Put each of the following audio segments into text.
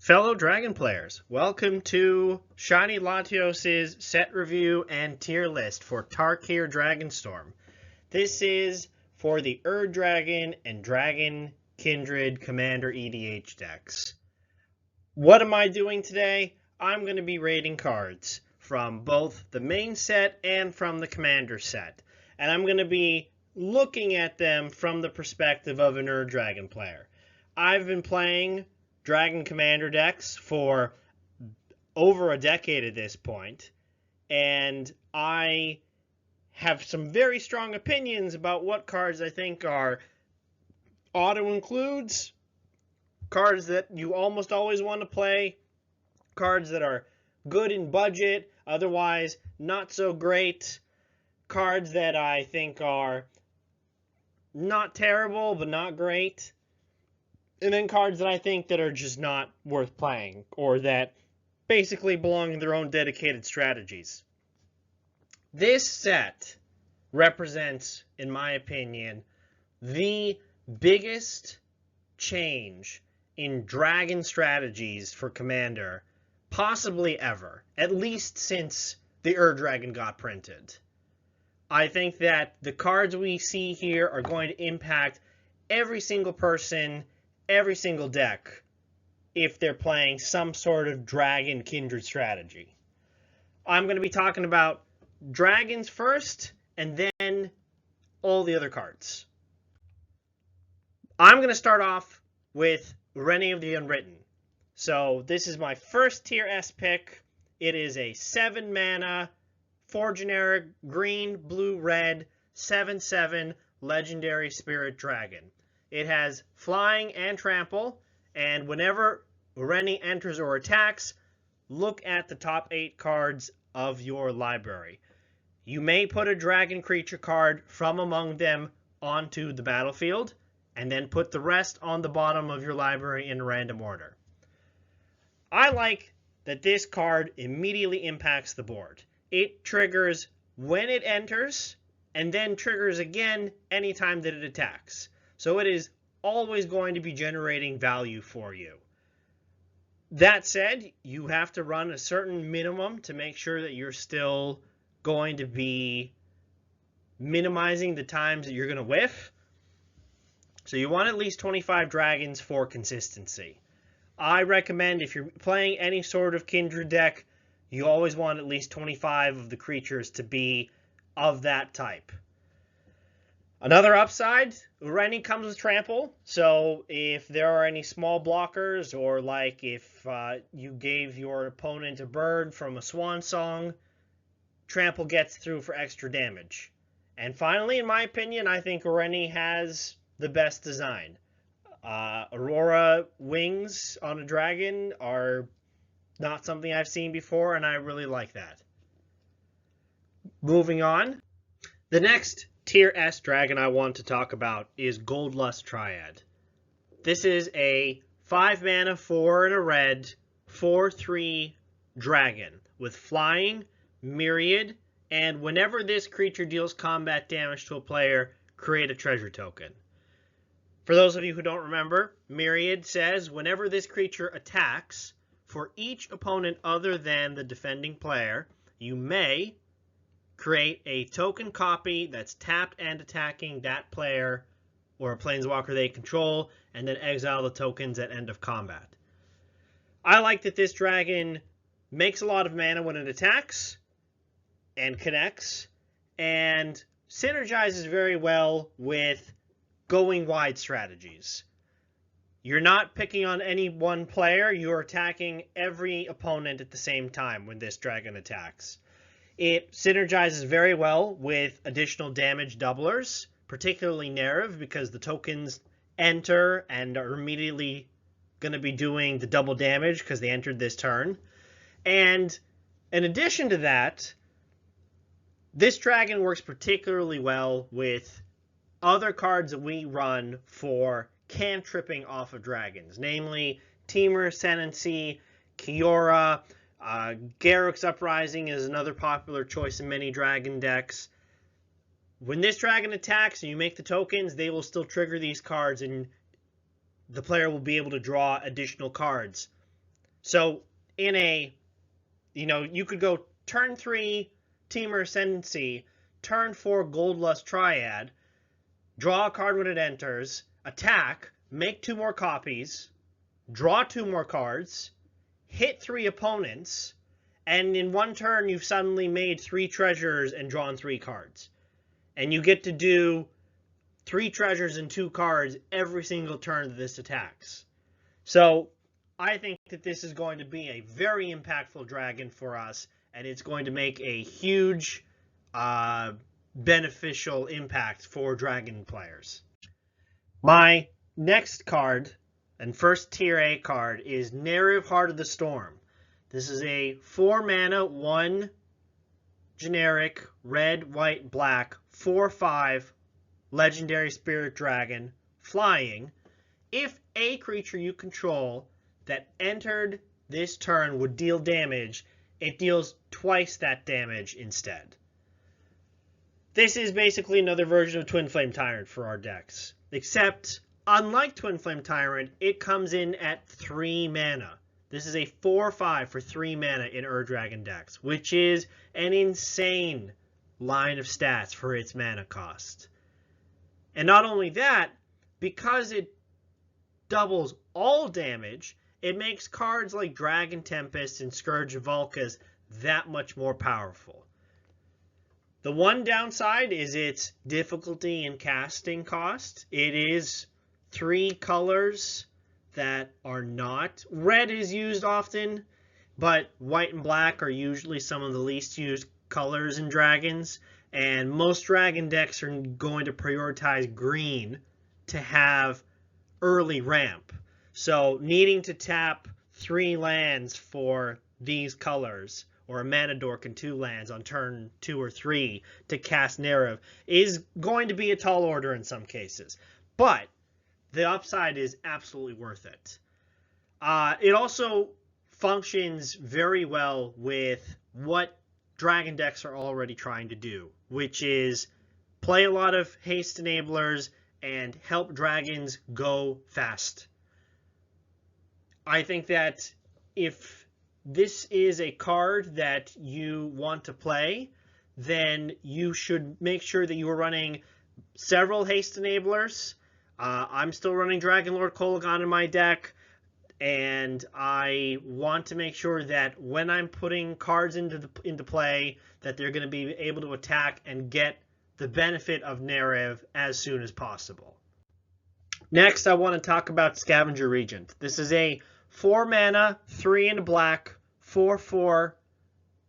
Fellow Dragon players, welcome to Shiny Latios' set review and tier list for Tarkir Dragonstorm. This is for the Dragon and Dragon Kindred Commander EDH decks. What am I doing today? I'm going to be rating cards from both the main set and from the Commander set. And I'm going to be looking at them from the perspective of an Dragon player. I've been playing Dragon Commander decks for over a decade at this point, and I have some very strong opinions about what cards I think are auto-includes, cards that you almost always want to play, cards that are good in budget, otherwise not so great, cards that I think are not terrible but not great, and then cards that I think that are just not worth playing, or that basically belong in their own dedicated strategies. This set represents, in my opinion, the biggest change in Dragon strategies for Commander possibly ever, at least since the Dragon got printed. I think that the cards we see here are going to impact every single person, every single deck, if they're playing some sort of Dragon Kindred strategy. I'm going to be talking about Dragons first, and then all the other cards. I'm going to start off with Rennie of the Unwritten. So this is my first tier S pick. It is a 7 mana, 4 generic, green, blue, red, 7/7 legendary spirit dragon. It has flying and trample, and whenever Rennie enters or attacks, look at the top 8 cards of your library. You may put a dragon creature card from among them onto the battlefield, and then put the rest on the bottom of your library in random order. I like that this card immediately impacts the board. It triggers when it enters, and then triggers again anytime that it attacks. So it is always going to be generating value for you. That said, you have to run a certain minimum to make sure that you're still going to be minimizing the times that you're going to whiff. So you want at least 25 dragons for consistency. I recommend if you're playing any sort of Kindred deck, you always want at least 25 of the creatures to be of that type. Another upside, Rennie comes with trample, so if there are any small blockers, or like if you gave your opponent a bird from a swan song, trample gets through for extra damage. And finally, in my opinion, I think Rennie has the best design. Aurora wings on a dragon are not something I've seen before, and I really like that. Moving on, the next Tier S dragon I want to talk about is Goldlust Triad. This is a 5 mana, 4 and a red, 4/3 dragon with flying, myriad, and whenever this creature deals combat damage to a player, create a treasure token. For those of you who don't remember, myriad says whenever this creature attacks, for each opponent other than the defending player, you may create a token copy that's tapped and attacking that player or a planeswalker they control, and then exile the tokens at end of combat. I like that this dragon makes a lot of mana when it attacks and connects, and synergizes very well with going wide strategies. You're not picking on any one player, you're attacking every opponent at the same time when this dragon attacks. It synergizes very well with additional damage doublers, particularly Nerev, because the tokens enter and are immediately going to be doing the double damage because they entered this turn. And in addition to that, this dragon works particularly well with other cards that we run for cantripping off of dragons, namely Temur, Senency, Kiora. Garruk's Uprising is another popular choice in many dragon decks. When this dragon attacks and you make the tokens, they will still trigger these cards, and the player will be able to draw additional cards. So in a, you could go turn 3 Temur Ascendancy, turn 4 Goldlust Triad, draw a card when it enters, attack, make 2 more copies, draw 2 more cards, hit 3 opponents, and in one turn you've suddenly made 3 treasures and drawn 3 cards. And you get to do 3 treasures and 2 cards every single turn that this attacks. So I think that this is going to be a very impactful dragon for us, and it's going to make a huge beneficial impact for dragon players. My next card and first tier A card is Narrative Heart of the Storm. This is a 4 mana, 1 generic, red, white, black, 4/5 legendary spirit dragon, flying. If a creature you control that entered this turn would deal damage, it deals twice that damage instead. This is basically another version of Twin Flame Tyrant for our decks, except unlike Twin Flame Tyrant, it comes in at 3 mana. This is a 4/5 for 3 mana in Dragon decks, which is an insane line of stats for its mana cost. And not only that, because it doubles all damage, it makes cards like Dragon Tempest and Scourge of Valkas that much more powerful. The one downside is its difficulty and casting cost. It is 3 colors that are not. Red is used often, but white and black are usually some of the least used colors in dragons, and most dragon decks are going to prioritize green to have early ramp. So needing to tap 3 lands for these colors, or a mana dork and 2 lands on turn 2 or 3 to cast Narrative, is going to be a tall order in some cases. But the upside is absolutely worth it. It also functions very well with what dragon decks are already trying to do, which is play a lot of haste enablers and help dragons go fast. I think that if this is a card that you want to play, then you should make sure that you are running several haste enablers. I'm still running Dragonlord Kolaghan in my deck, and I want to make sure that when I'm putting cards into play, that they're going to be able to attack and get the benefit of Narrative as soon as possible. Next, I want to talk about Scavenger Regent. This is a 4 mana, 3 and a black, 4/4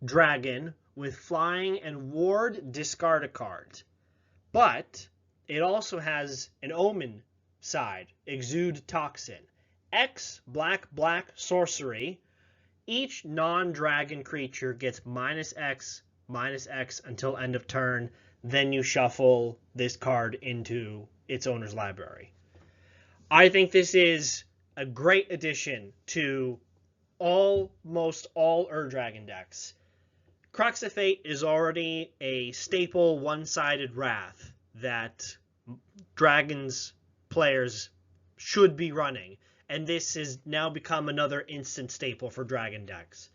dragon with flying and ward, discard a card. But it also has an omen side, Exude Toxin. X, black, black, sorcery. Each non-dragon creature gets -X, -X until end of turn. Then you shuffle this card into its owner's library. I think this is a great addition to almost all Dragon decks. Crux of Fate is already a staple one-sided wrath that Dragons players should be running, and this has now become another instant staple for Dragon decks.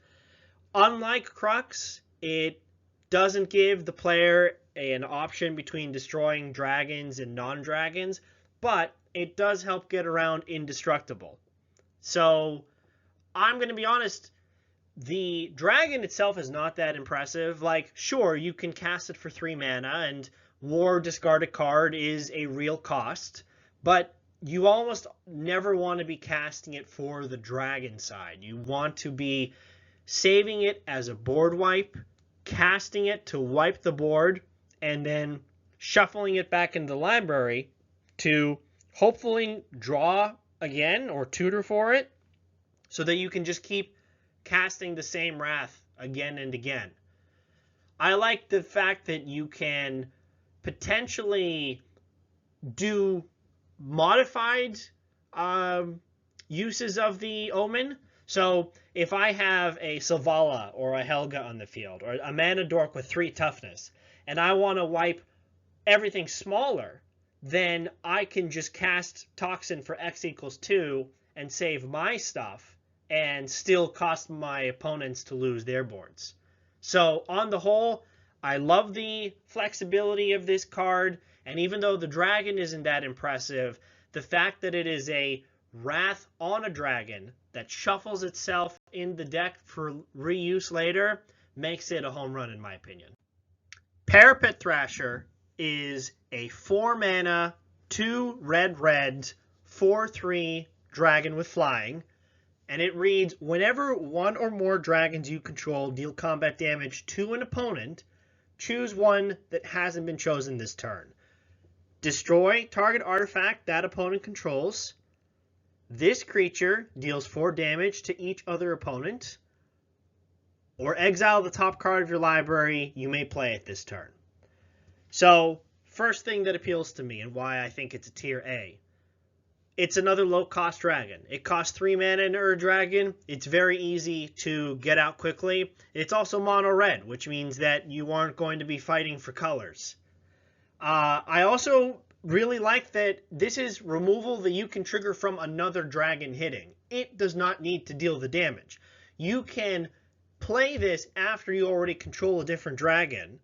Unlike Crux, it doesn't give the player an option between destroying dragons and non-dragons, but it does help get around Indestructible. So I'm going to be honest, the dragon itself is not that impressive. Like, sure, you can cast it for 3 mana, and war discard a card is a real cost, but you almost never want to be casting it for the dragon side. You want to be saving it as a board wipe, casting it to wipe the board, and then shuffling it back into the library to hopefully draw again or tutor for it, so that you can just keep casting the same wrath again and again. I like the fact that you can potentially do modified uses of the omen. So if I have a Selvala or a Helga on the field, or a mana dork with 3 toughness, and I want to wipe everything smaller, then I can just cast Toxin for X = 2 and save my stuff and still cost my opponents to lose their boards. So on the whole, I love the flexibility of this card, and even though the dragon isn't that impressive, the fact that it is a wrath on a dragon that shuffles itself in the deck for reuse later makes it a home run in my opinion. Parapet Thrasher is a 4 mana, 2 red, 4/3 dragon with flying, and it reads, whenever one or more dragons you control deal combat damage to an opponent, choose one that hasn't been chosen this turn. Destroy target artifact that opponent controls. This creature deals 4 damage to each other opponent. Or exile the top card of your library. You may play it this turn. So, first thing that appeals to me and why I think it's a tier A. It's another low-cost dragon. It costs 3 mana in Ur Dragon. It's very easy to get out quickly. It's also mono-red, which means that you aren't going to be fighting for colors. I also really like that this is removal that you can trigger from another dragon hitting. It does not need to deal the damage. You can play this after you already control a different dragon,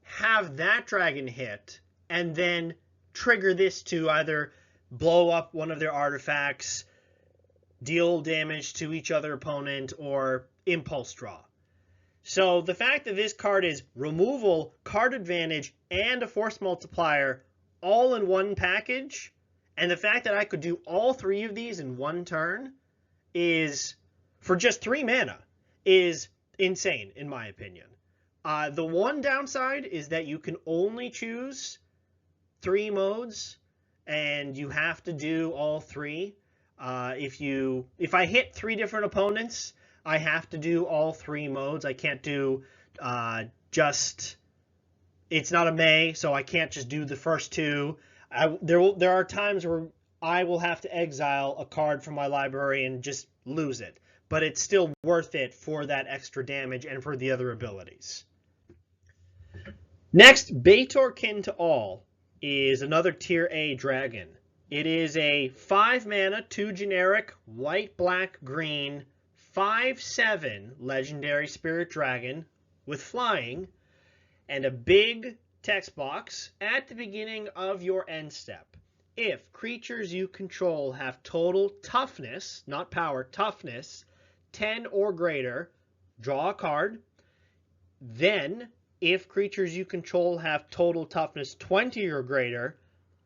have that dragon hit, and then trigger this to either blow up one of their artifacts, deal damage to each other opponent, or impulse draw. So the fact that this card is removal, card advantage, and a force multiplier all in one package, and the fact that I could do all 3 of these in one turn is, for just 3 mana, is insane in my opinion. The one downside is that you can only choose 3 modes, and you have to do all 3. If I hit 3 different opponents, I have to do all 3 modes. I can't do it's not a May, so I can't just do the first 2. There are times where I will have to exile a card from my library and just lose it, but it's still worth it for that extra damage and for the other abilities. Next, Baitor Kin to All is another tier A dragon. It is a 5 mana, 2 generic, white, black, green, 5/7 legendary spirit dragon with flying, and a big text box at the beginning of your end step. If creatures you control have total toughness, not power, toughness, 10 or greater, draw a card. Then, if creatures you control have total toughness 20 or greater,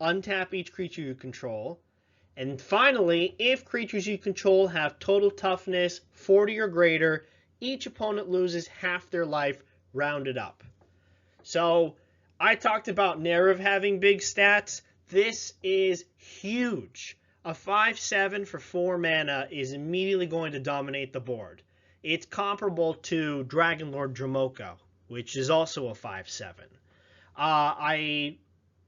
untap each creature you control. And finally, if creatures you control have total toughness 40 or greater, each opponent loses half their life, rounded up. So, I talked about Nerev having big stats. This is huge. A 5/7 for 4 mana is immediately going to dominate the board. It's comparable to Dragonlord Dromoka, which is also a 5/7. I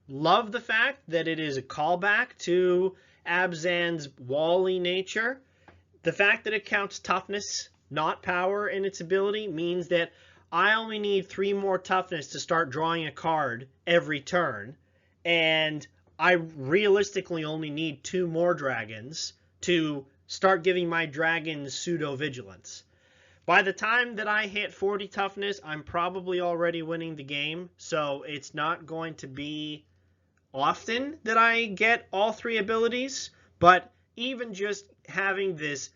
love the fact that it is a callback to Abzan's Wally nature. The fact that it counts toughness, not power, in its ability means that I only need 3 more toughness to start drawing a card every turn, and I realistically only need 2 more dragons to start giving my dragons pseudo-vigilance. By the time that I hit 40 toughness, I'm probably already winning the game, so it's not going to be often that I get all 3 abilities, but even just having this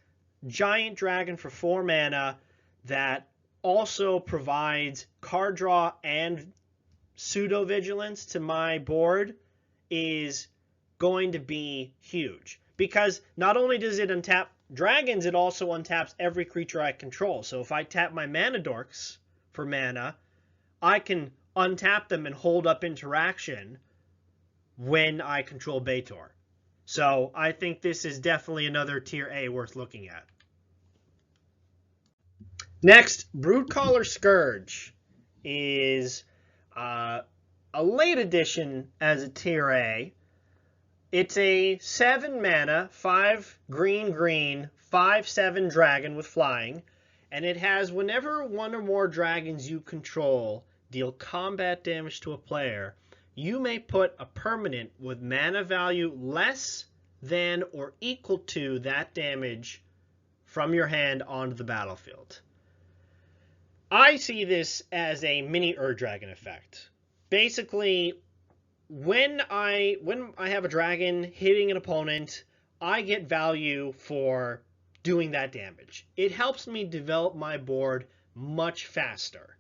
giant dragon for 4 mana that also provides card draw and pseudo-vigilance to my board is going to be huge. Because not only does it untap dragons, it also untaps every creature I control. So if I tap my mana dorks for mana, I can untap them and hold up interaction when I control Baitor. So I think this is definitely another tier A worth looking at. Next, Broodcaller Scourge is a late addition as a tier A. It's a 7 mana, 5 green, 5/7 dragon with flying, and it has whenever one or more dragons you control deal combat damage to a player, you may put a permanent with mana value less than or equal to that damage from your hand onto the battlefield. I see this as a mini Dragon effect. Basically, when I have a dragon hitting an opponent, I get value for doing that damage. It helps me develop my board much faster.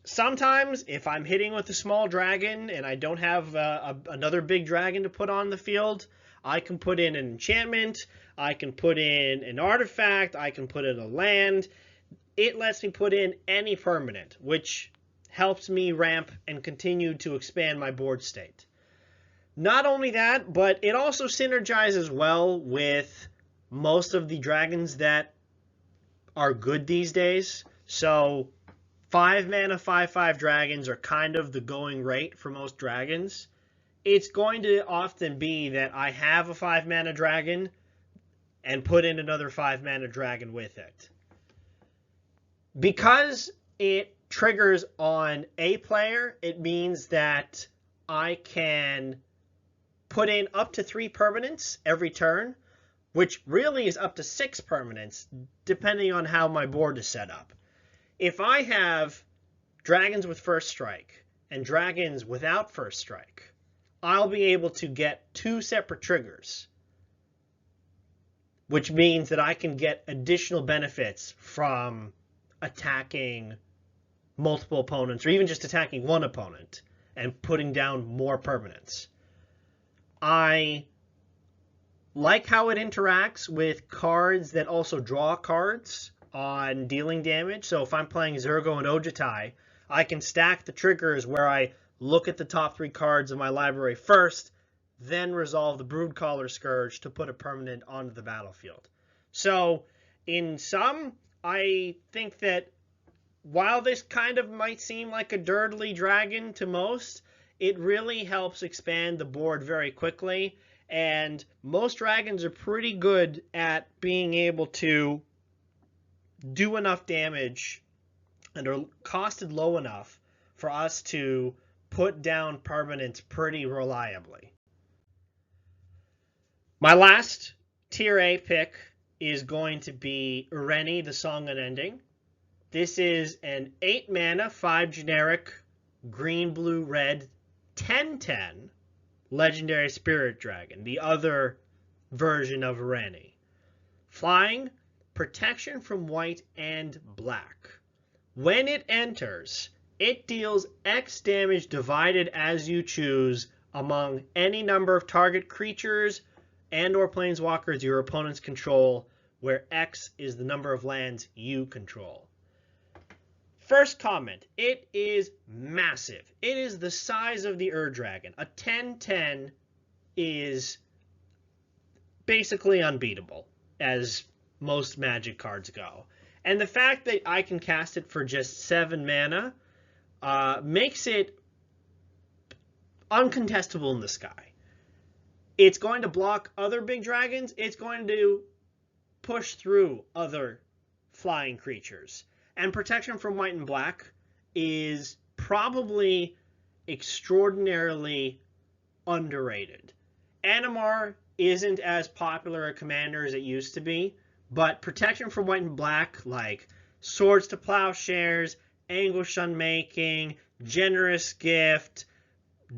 Sometimes, if I'm hitting with a small dragon and I don't have another big dragon to put on the field, I can put in an enchantment, I can put in an artifact, I can put in a land. It lets me put in any permanent, which helps me ramp and continue to expand my board state. Not only that, but it also synergizes well with most of the dragons that are good these days. So 5 mana 5/5 dragons are kind of the going rate for most dragons. It's going to often be that I have a 5 mana dragon and put in another 5 mana dragon with it. Because it triggers on a player, it means that I can put in up to 3 permanents every turn, which really is up to 6 permanents, depending on how my board is set up. If I have dragons with first strike and dragons without first strike, I'll be able to get 2 separate triggers, which means that I can get additional benefits from attacking multiple opponents, or even just attacking one opponent and putting down more permanents. I like how it interacts with cards that also draw cards on dealing damage. So if I'm playing Zurgo and Ojutai, I can stack the triggers where I look at the top 3 cards of my library first, then resolve the Broodcaller Scourge to put a permanent onto the battlefield. So in sum, I think that while this kind of might seem like a dirtly dragon to most, it really helps expand the board very quickly, and most dragons are pretty good at being able to do enough damage and are costed low enough for us to put down permanents pretty reliably. My last tier A pick is going to be Ureni, the Song Unending. This is an 8 mana, 5 generic, green, blue, red, 10/10 legendary spirit dragon, the other version of Ureni. Flying, protection from white and black. When it enters, it deals X damage divided as you choose among any number of target creatures and or planeswalkers your opponents control, where X is the number of lands you control. First comment, it is massive. It is the size of the Dragon. A 10/10 is basically unbeatable, as most Magic cards go. And the fact that I can cast it for just 7 mana makes it uncontestable in the sky. It's going to block other big dragons. It's going to push through other flying creatures. And protection from white and black is probably extraordinarily underrated. Animar isn't as popular a commander as it used to be, but protection from white and black, like Swords to Plowshares, Anguish Unmaking, Generous Gift,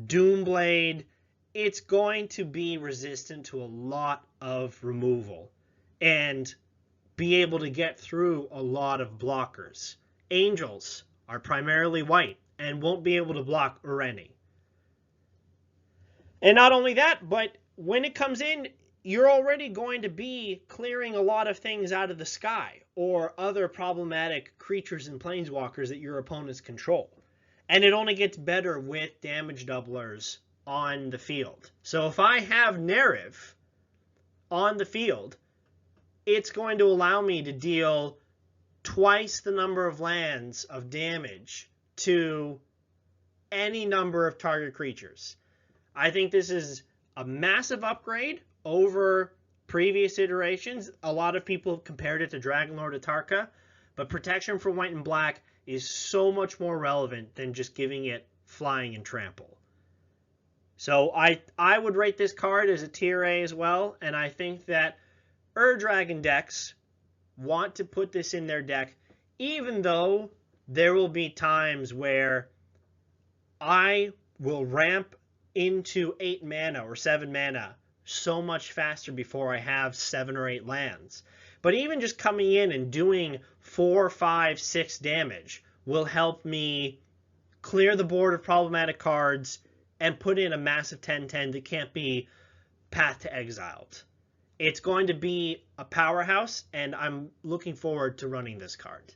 Doomblade, it's going to be resistant to a lot of removal and be able to get through a lot of blockers. Angels are primarily white and won't be able to block Ureni. And not only that, but when it comes in, you're already going to be clearing a lot of things out of the sky or other problematic creatures and planeswalkers that your opponents control. And it only gets better with damage doublers on the field. So if I have Nerev on the field, it's going to allow me to deal twice the number of lands of damage to any number of target creatures. I think this is a massive upgrade over previous iterations. A lot of people have compared it to Dragonlord Atarka, but protection from white and black is so much more relevant than just giving it flying and trample. So I would rate this card as a tier A as well, and I think that Dragon decks want to put this in their deck, even though there will be times where I will ramp into 8 mana or 7 mana so much faster before I have 7 or 8 lands. But even just coming in and doing 4, 5, 6 damage will help me clear the board of problematic cards and put in a massive 10/10 that can't be Path to Exiled. It's going to be a powerhouse, and I'm looking forward to running this card.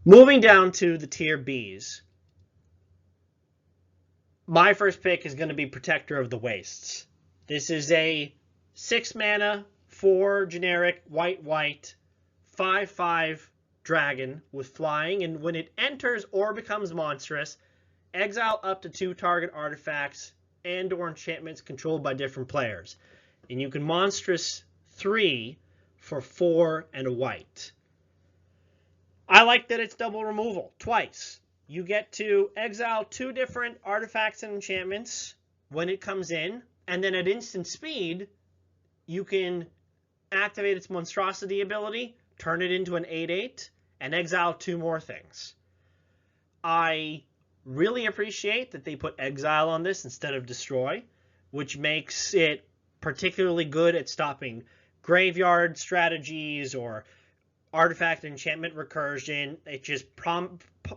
Moving down to the tier Bs. My first pick is going to be Protector of the Wastes. This is a 6 mana, 4 generic, white, 5/5 dragon with flying, and when it enters or becomes monstrous, exile up to 2 target artifacts and or enchantments controlled by different players. And you can monstrous 3 for 4 and a white. I like that it's double removal, twice. You get to exile 2 different artifacts and enchantments when it comes in, and then at instant speed, you can activate its monstrosity ability, turn it into an 8/8, and exile 2 more things. I really appreciate that they put exile on this instead of destroy, which makes it particularly good at stopping graveyard strategies or artifact enchantment recursion. It just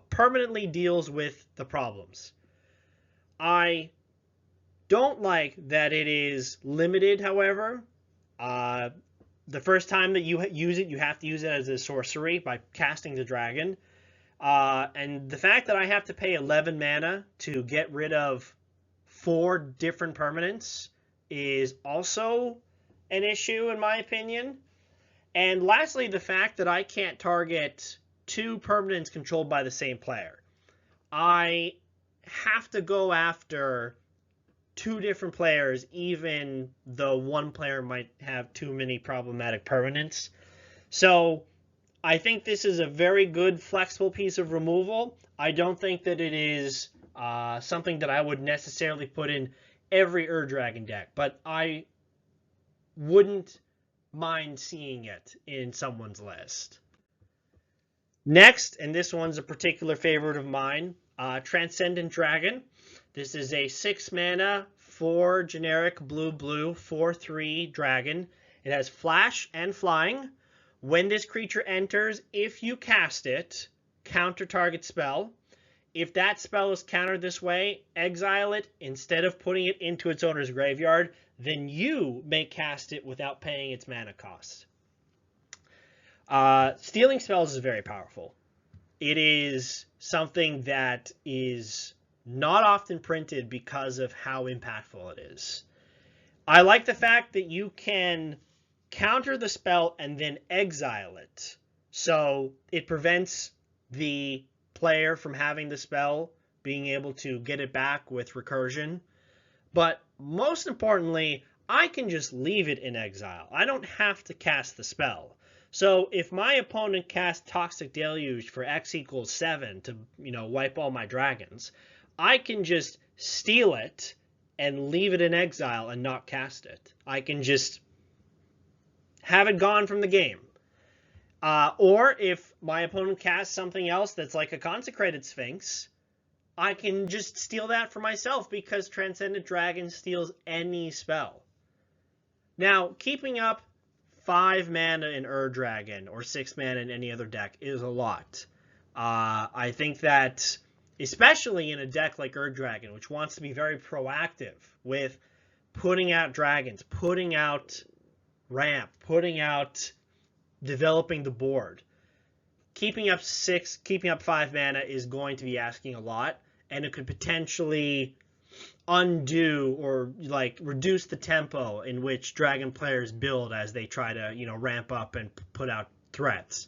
permanently deals with the problems. I don't like that it is limited, however. The first time that you use it, you have to use it as a sorcery by casting the dragon. And the fact that I have to pay 11 mana to get rid of 4 different permanents is also an issue, in my opinion. And lastly, the fact that I can't target 2 permanents controlled by the same player. I have to go after 2 different players, even though one player might have too many problematic permanents. So I think this is a very good flexible piece of removal. I don't think that it is something that I would necessarily put in every Dragon deck, but I wouldn't mind seeing it in someone's list. Next, and this one's a particular favorite of mine, Transcendent Dragon. This is a 6 mana, 4 generic blue, 4/3 dragon. It has flash and flying. When this creature enters, if you cast it, counter target spell. If that spell is countered this way, exile it instead of putting it into its owner's graveyard. Then you may cast it without paying its mana cost. Stealing spells is very powerful. It is something that is not often printed because of how impactful it is. I like the fact that you can counter the spell and then exile it. So it prevents the player from having the spell, being able to get it back with recursion. But most importantly, I can just leave it in exile. I don't have to cast the spell. So if my opponent casts Toxic Deluge for X equals 7 to, wipe all my dragons, I can just steal it and leave it in exile and not cast it. I can just have it gone from the game. Or if my opponent casts something else that's like a Consecrated Sphinx, I can just steal that for myself because Transcendent Dragon steals any spell. Now, keeping up 5 mana in Dragon or 6 mana in any other deck is a lot. I think that, especially in a deck like Dragon, which wants to be very proactive with putting out dragons, putting out ramp, putting out developing the board, keeping up 5 mana is going to be asking a lot, and it could potentially undo or reduce the tempo in which dragon players build as they try to ramp up and put out threats.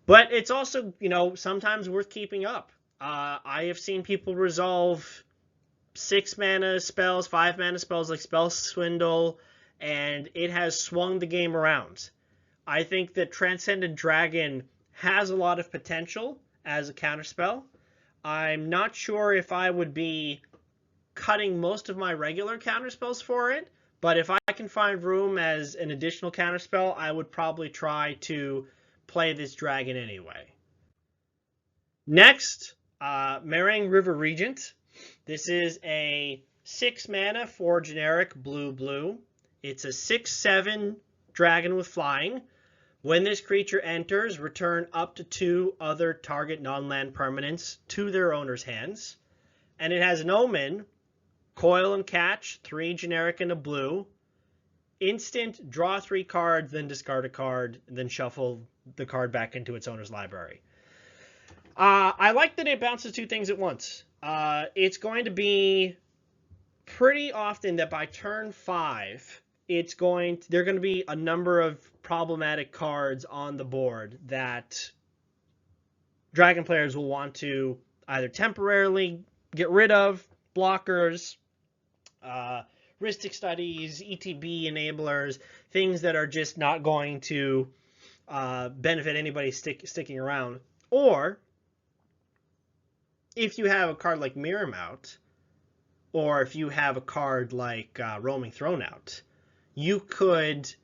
But it's also sometimes worth keeping up. I have seen people resolve 6 mana spells, 5 mana spells like Spell Swindle, and it has swung the game around. I think that Transcendent Dragon has a lot of potential as a counterspell. I'm not sure if I would be cutting most of my regular counterspells for it, but if I can find room as an additional counterspell, I would probably try to play this dragon anyway. Next, Merang River Regent. This is a 6 mana for generic blue-blue. It's a 6/7 dragon with flying. When this creature enters, return up to 2 other target non-land permanents to their owner's hands. And it has an omen, coil and catch, 3 generic and a blue. Instant, draw 3 cards, then discard a card, then shuffle the card back into its owner's library. I like that it bounces 2 things at once. It's going to be pretty often that by turn 5, there are going to be a number of problematic cards on the board that Dragon players will want to either temporarily get rid of, blockers, Rhystic Studies, ETB enablers, things that are just not going to benefit anybody sticking around. Or, if you have a card like Mirror Out, or if you have a card like Roaming Throne Out, you could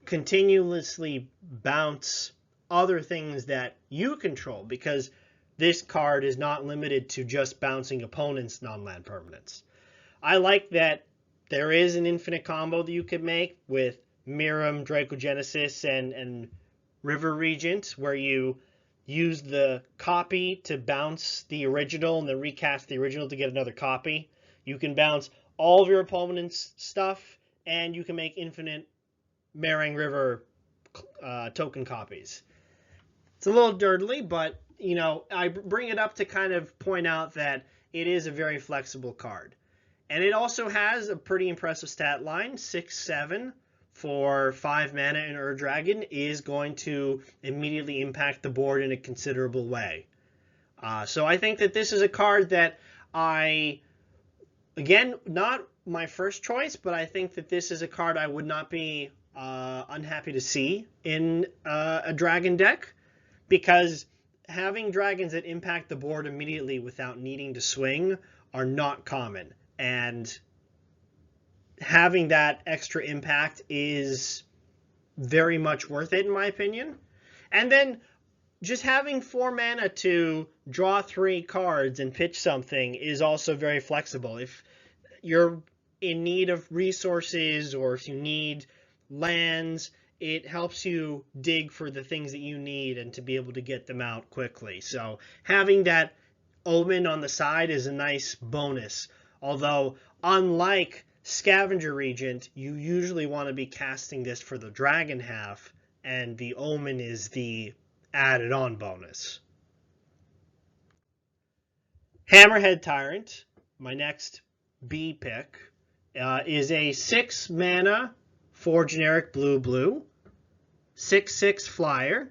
continuously bounce other things that you control, because this card is not limited to just bouncing opponents' non-land permanents. I like that there is an infinite combo that you could make with Miram, Dracogenesis, and River Regent, where you use the copy to bounce the original and then recast the original to get another copy. You can bounce all of your opponent's stuff, and you can make infinite Merang River token copies. It's a little dirtly, but I bring it up to kind of point out that it is a very flexible card. And it also has a pretty impressive stat line. 6/7 for 5 mana in Ur Dragon is going to immediately impact the board in a considerable way. So I think that this is a card that again, not my first choice, but I think that this is a card I would not be unhappy to see in a dragon deck, because having dragons that impact the board immediately without needing to swing are not common. And having that extra impact is very much worth it, in my opinion. And then just having 4 mana to draw 3 cards and pitch something is also very flexible. If you're in need of resources, or if you need lands, it helps you dig for the things that you need and to be able to get them out quickly. So having that omen on the side is a nice bonus. Although, unlike Scavenger Regent, you usually want to be casting this for the dragon half, and the omen is the added on bonus. Hammerhead Tyrant, my next B pick, is a 6 mana for generic blue-blue, 6/6 flyer.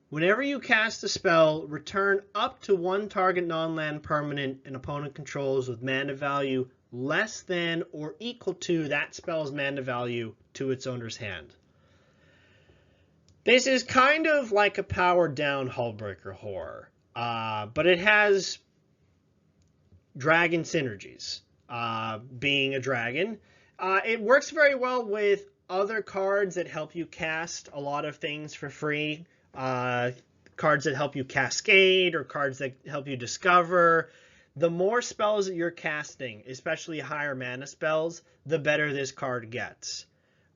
Whenever you cast a spell, return up to 1 target non-land permanent an opponent controls with mana value less than or equal to that spell's mana value to its owner's hand. This is kind of like a powered down Hullbreaker Horror, but it has dragon synergies. Being a dragon, it works very well with other cards that help you cast a lot of things for free. Cards that help you cascade, or cards that help you discover. The more spells that you're casting, especially higher mana spells, the better this card gets.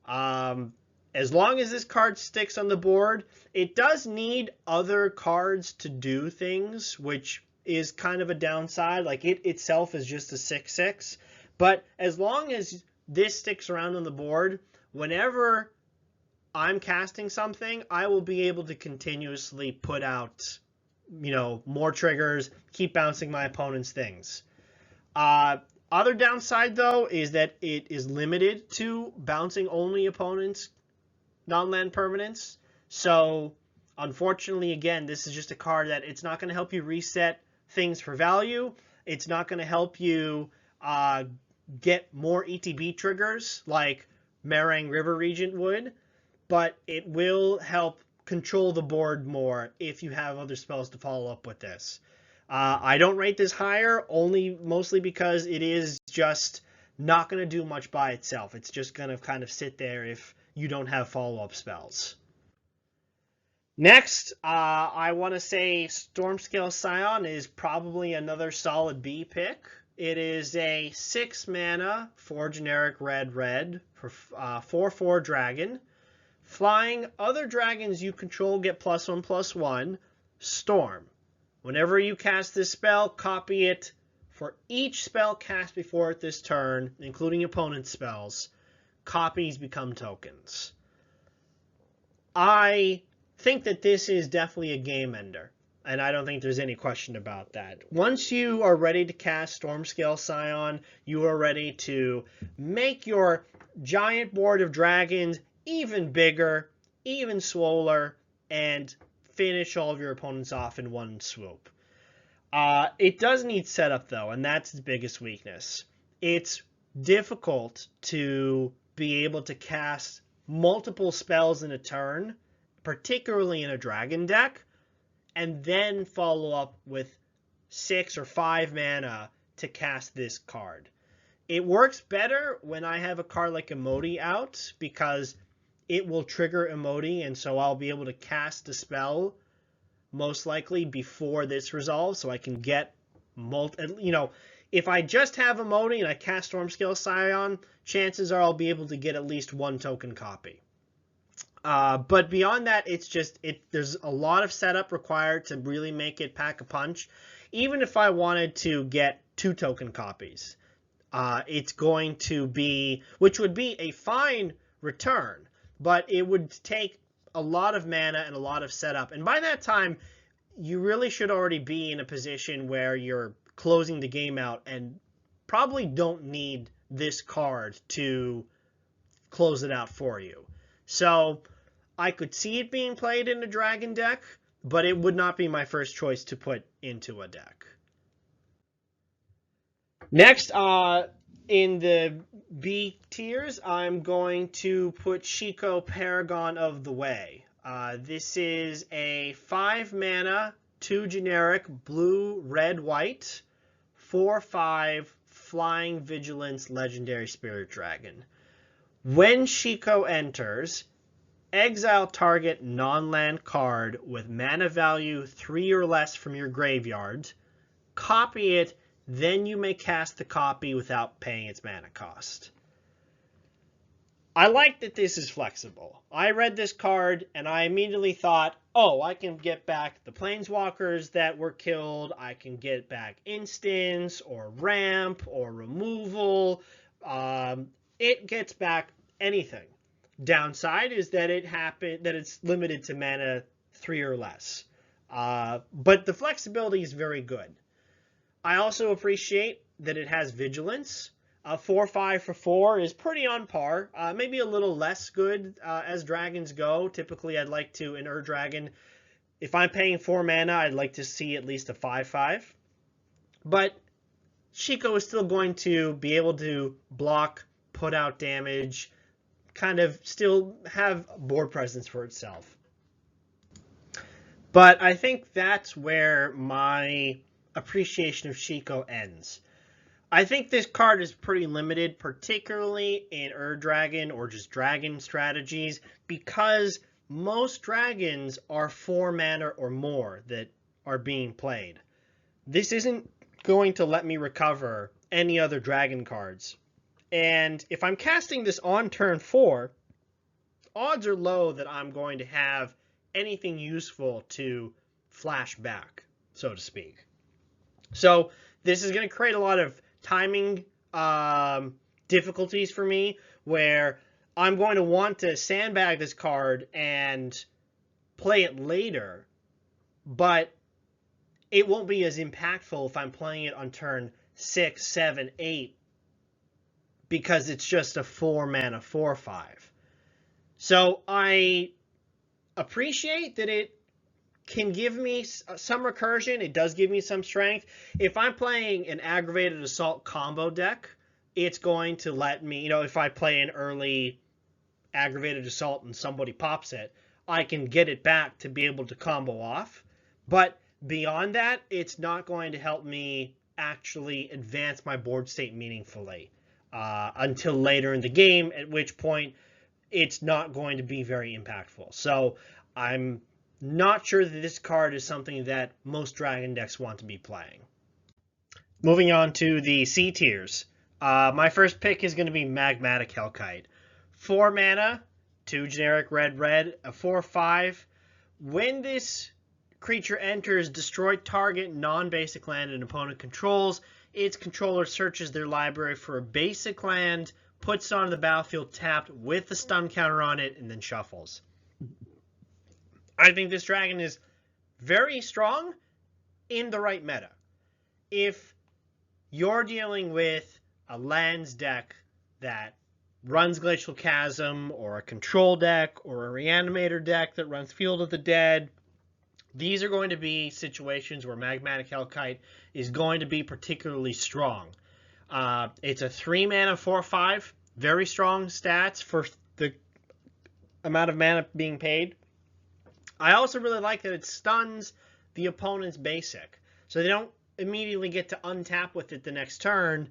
As long as this card sticks on the board, it does need other cards to do things, which is kind of a downside. Like, it itself is just a 6/6. But as long as this sticks around on the board, whenever I'm casting something, I will be able to continuously put out, more triggers, keep bouncing my opponent's things. Other downside, though, is that it is limited to bouncing only opponents' non-land permanents. So, unfortunately, again, this is just a card that it's not going to help you reset things for value. It's not going to help you get more ETB triggers like Merang River Regent would, but it will help control the board more if you have other spells to follow up with this. I don't rate this higher, mostly because it is just not going to do much by itself. It's just going to kind of sit there if you don't have follow-up spells. Next, I want to say Stormscale Scion is probably another solid B pick. It is a 6 mana, 4 generic red for 4/4 dragon. Flying, other dragons you control get +1/+1. Storm. Whenever you cast this spell, copy it for each spell cast before it this turn, including opponent spells. Copies become tokens. I think that this is definitely a game ender, and I don't think there's any question about that. Once you are ready to cast Stormscale Scion, you are ready to make your giant board of dragons even bigger, even swoller, and finish all of your opponents off in one swoop. It does need setup, though, and that's its biggest weakness. It's difficult to be able to cast multiple spells in a turn, particularly in a dragon deck, and then follow up with 6 or 5 mana to cast this card. It works better when I have a card like Emoti out, because it will trigger Emoti, and so I'll be able to cast a spell most likely before this resolves, so I can get if I just have Emoti and I cast Stormscale Scion, chances are I'll be able to get at least 1 token copy. But beyond that, there's a lot of setup required to really make it pack a punch. Even if I wanted to get 2 token copies, it's going to be, which would be a fine return, but it would take a lot of mana and a lot of setup. And by that time, you really should already be in a position where you're closing the game out and probably don't need this card to close it out for you. So I could see it being played in a dragon deck, but it would not be my first choice to put into a deck. Next, in the B tiers, I'm going to put Shiko, Paragon of the Way. This is a 5 mana, 2 generic, blue, red, white, 4/5 flying vigilance legendary spirit dragon. When Shiko enters, exile target non-land card with mana value 3 or less from your graveyard, copy it, then you may cast the copy without paying its mana cost. I like that this is flexible. I read this card and I immediately thought, oh, I can get back the planeswalkers that were killed, I can get back instants or ramp or removal. It gets back anything. Downside is that it's limited to mana 3 or less. But the flexibility is very good. I also appreciate that it has vigilance. 4/5 for 4 is pretty on par. Maybe a little less good as dragons go. Typically, I'd like to, in Dragon, if I'm paying 4 mana, I'd like to see at least a 5/5. But Shiko is still going to be able to block, put out damage, kind of still have board presence for itself. But I think that's where my appreciation of Shiko ends. I think this card is pretty limited, particularly in Dragon or just dragon strategies, because most dragons are 4 mana or more that are being played. This isn't going to let me recover any other dragon cards. And if I'm casting this on turn 4, odds are low that I'm going to have anything useful to flash back, so to speak. So this is going to create a lot of timing difficulties for me, where I'm going to want to sandbag this card and play it later, but it won't be as impactful if I'm playing it on turn 6, 7, 8, because it's just a 4 mana 4/5. So I appreciate that it can give me some recursion. It does give me some strength. If I'm playing an aggravated assault combo deck, it's going to let me, if I play an early aggravated assault and somebody pops it, I can get it back to be able to combo off. But beyond that, it's not going to help me actually advance my board state meaningfully. until later in the game, at which point it's not going to be very impactful. So I'm not sure that this card is something that most Dragon decks want to be playing. Moving on to the C tiers. My first pick is going to be Magmatic Hellkite. 4 mana, 2 generic red, a 4/5. When this creature enters, destroy target non-basic land an opponent controls. Its controller searches their library for a basic land, puts it onto the battlefield tapped with the stun counter on it, and then shuffles. I think this dragon is very strong in the right meta. If you're dealing with a lands deck that runs Glacial Chasm, or a control deck, or a reanimator deck that runs Field of the Dead, these are going to be situations where Magmatic Hellkite is going to be particularly strong. It's a 3 mana 4/5, very strong stats for the amount of mana being paid. I also really like that it stuns the opponent's basic, so they don't immediately get to untap with it the next turn.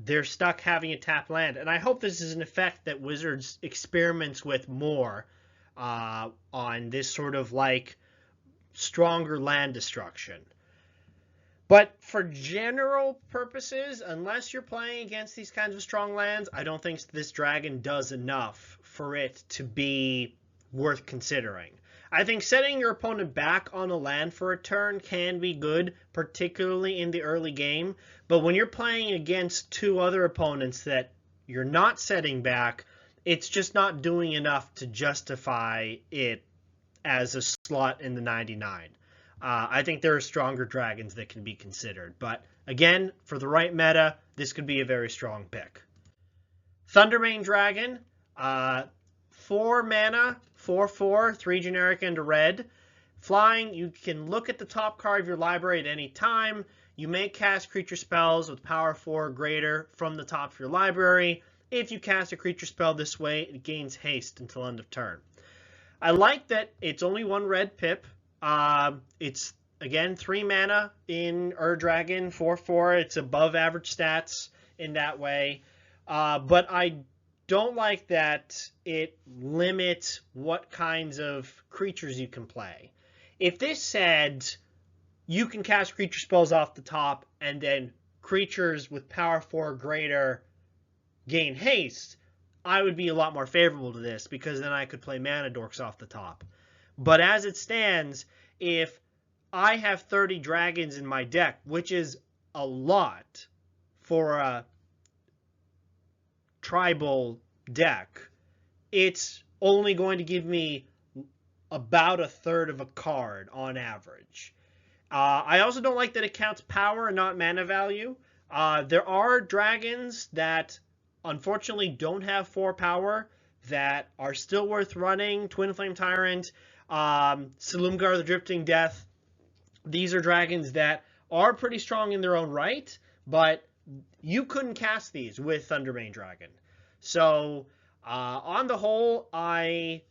They're stuck having a tap land, and I hope this is an effect that Wizards experiments with more on this sort of like stronger land destruction. But for general purposes, unless you're playing against these kinds of strong lands, I don't think this dragon does enough for it to be worth considering. I think setting your opponent back on a land for a turn can be good, particularly in the early game. But when you're playing against 2 other opponents that you're not setting back, it's just not doing enough to justify it as a slot in the 99. I think there are stronger dragons that can be considered. But again, for the right meta, this could be a very strong pick. Thundermane Dragon, 4 mana, 4/4, 3 generic and a red. Flying, you can look at the top card of your library at any time. You may cast creature spells with power 4 or greater from the top of your library. If you cast a creature spell this way, it gains haste until end of turn. I like that it's only 1 red pip. It's, again, 3 mana in Dragon, 4/4. It's above average stats in that way. But I don't like that it limits what kinds of creatures you can play. If this said you can cast creature spells off the top and then creatures with power 4 or greater gain haste, I would be a lot more favorable to this, because then I could play Mana Dorks off the top. But as it stands, if I have 30 dragons in my deck, which is a lot for a tribal deck, it's only going to give me about 1/3 of a card on average. I also don't like that it counts power and not mana value. There are dragons that unfortunately don't have 4 power that are still worth running. Twin Flame Tyrant, Silumgar the Drifting Death. These are dragons that are pretty strong in their own right, but you couldn't cast these with Thundermane Dragon. So on the whole, I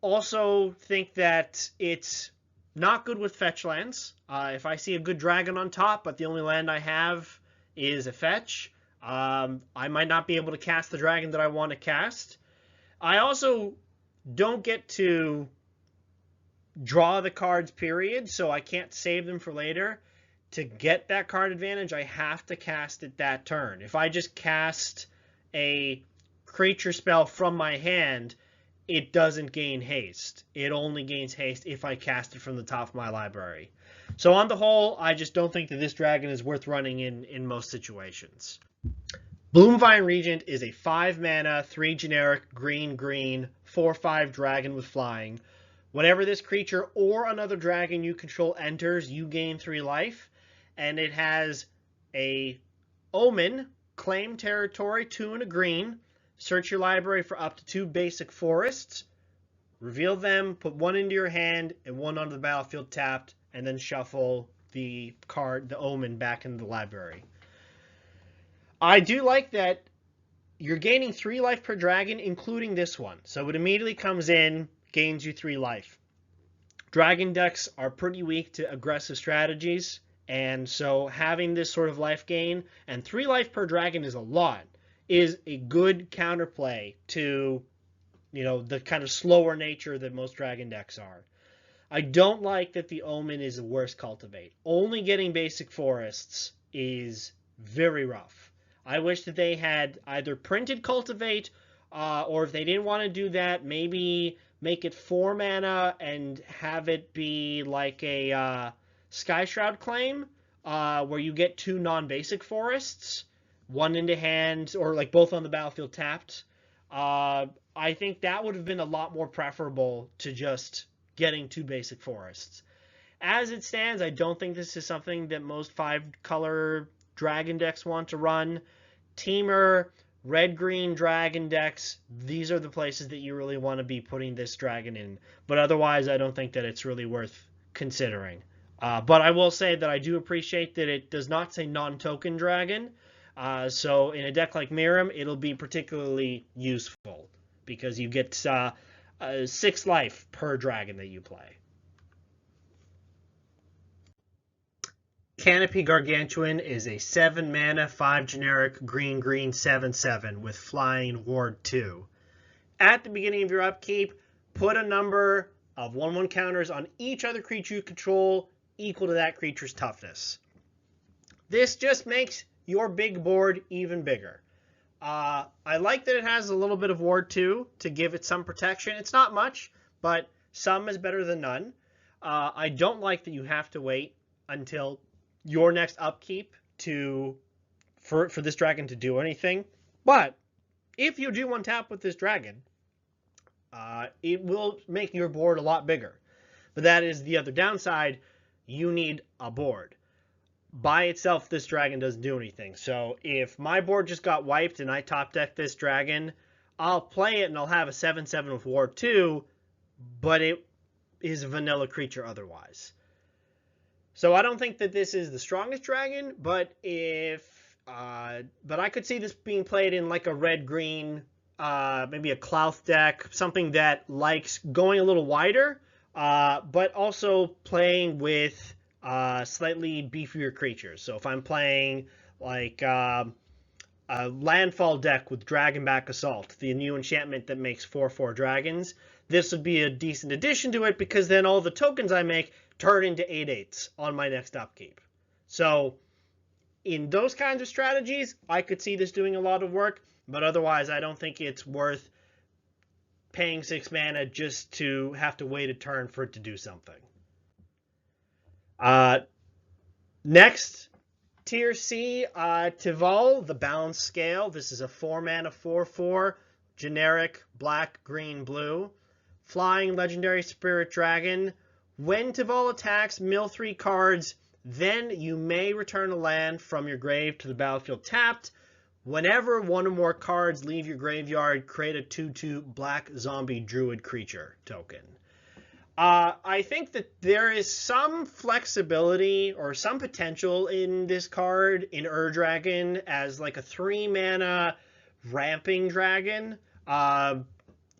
also think that it's not good with fetch lands. If I see a good dragon on top, but the only land I have is a fetch, I might not be able to cast the dragon that I want to cast. I also don't get to draw the cards, period, so I can't save them for later. To get that card advantage, I have to cast it that turn. If I just cast a creature spell from my hand, it doesn't gain haste. It only gains haste if I cast it from the top of my library. So on the whole, I just don't think that this dragon is worth running in most situations. Bloomvine Regent is a 5 mana, 3 generic, green, 4/5 dragon with flying. Whenever this creature or another dragon you control enters, you gain 3 life. And it has a Omen, claim territory, 2 and a green. Search your library for up to 2 basic forests. Reveal them, put 1 into your hand and 1 onto the battlefield tapped, and then shuffle the card, the Omen, back into the library. I do like that you're gaining 3 life per dragon, including this one. So it immediately comes in, gains you 3 life. Dragon decks are pretty weak to aggressive strategies, And so having this sort of life gain, and 3 life per dragon is a lot, is a good counterplay to, the kind of slower nature that most dragon decks are. I don't like that the Omen is the worst cultivate. Only getting basic forests is very rough. I wish that they had either printed cultivate, or if they didn't want to do that, maybe make it 4 mana and have it be like a Sky Shroud claim, where you get 2 non-basic forests, one into hand, or like both on the battlefield tapped. I think that would have been a lot more preferable to just getting 2 basic forests. As it stands, I don't think this is something that most 5-color dragon decks want to run. Teamer, red-green dragon decks, these are the places that you really want to be putting this dragon in. But otherwise, I don't think that it's really worth considering. But I will say that I do appreciate that it does not say non-token dragon. So in a deck like Miram, it'll be particularly useful because you get 6 life per dragon that you play. Canopy Gargantuan is a 7 mana, 5 generic, green, 7/7 with flying ward 2. At the beginning of your upkeep, put a number of 1/1 counters on each other creature you control equal to that creature's toughness. This just makes your big board even bigger. I like that it has a little bit of ward 2 to give it some protection. It's not much, but some is better than none. I don't like that you have to wait until your next upkeep for this dragon to do anything. But if you do untap with this dragon, it will make your board a lot bigger. But that is the other downside. You need a board. By itself, this dragon doesn't do anything. So if my board just got wiped and I top deck this dragon, I'll play it and I'll have a 7/7 with ward 2, but it is a vanilla creature otherwise. So I don't think that this is the strongest dragon, but I could see this being played in like a red-green, maybe a Clouth deck, something that likes going a little wider, but also playing with slightly beefier creatures. So if I'm playing like a landfall deck with Dragonback Assault, the new enchantment that makes 4/4 dragons, this would be a decent addition to it because then all the tokens I make turn into 8/8s on my next upkeep. So in those kinds of strategies, I could see this doing a lot of work, but otherwise I don't think it's worth paying 6 mana just to have to wait a turn for it to do something. Next, Tier C, Tival, the Balanced Scale. This is a 4 mana 4/4, generic, black, green, blue. Flying Legendary Spirit Dragon. When Tival attacks, mill 3 cards, then you may return a land from your grave to the battlefield tapped. Whenever 1 or more cards leave your graveyard, create a 2/2 black zombie druid creature token. I think that there is some flexibility or some potential in this card in Dragon as like a 3 mana ramping dragon.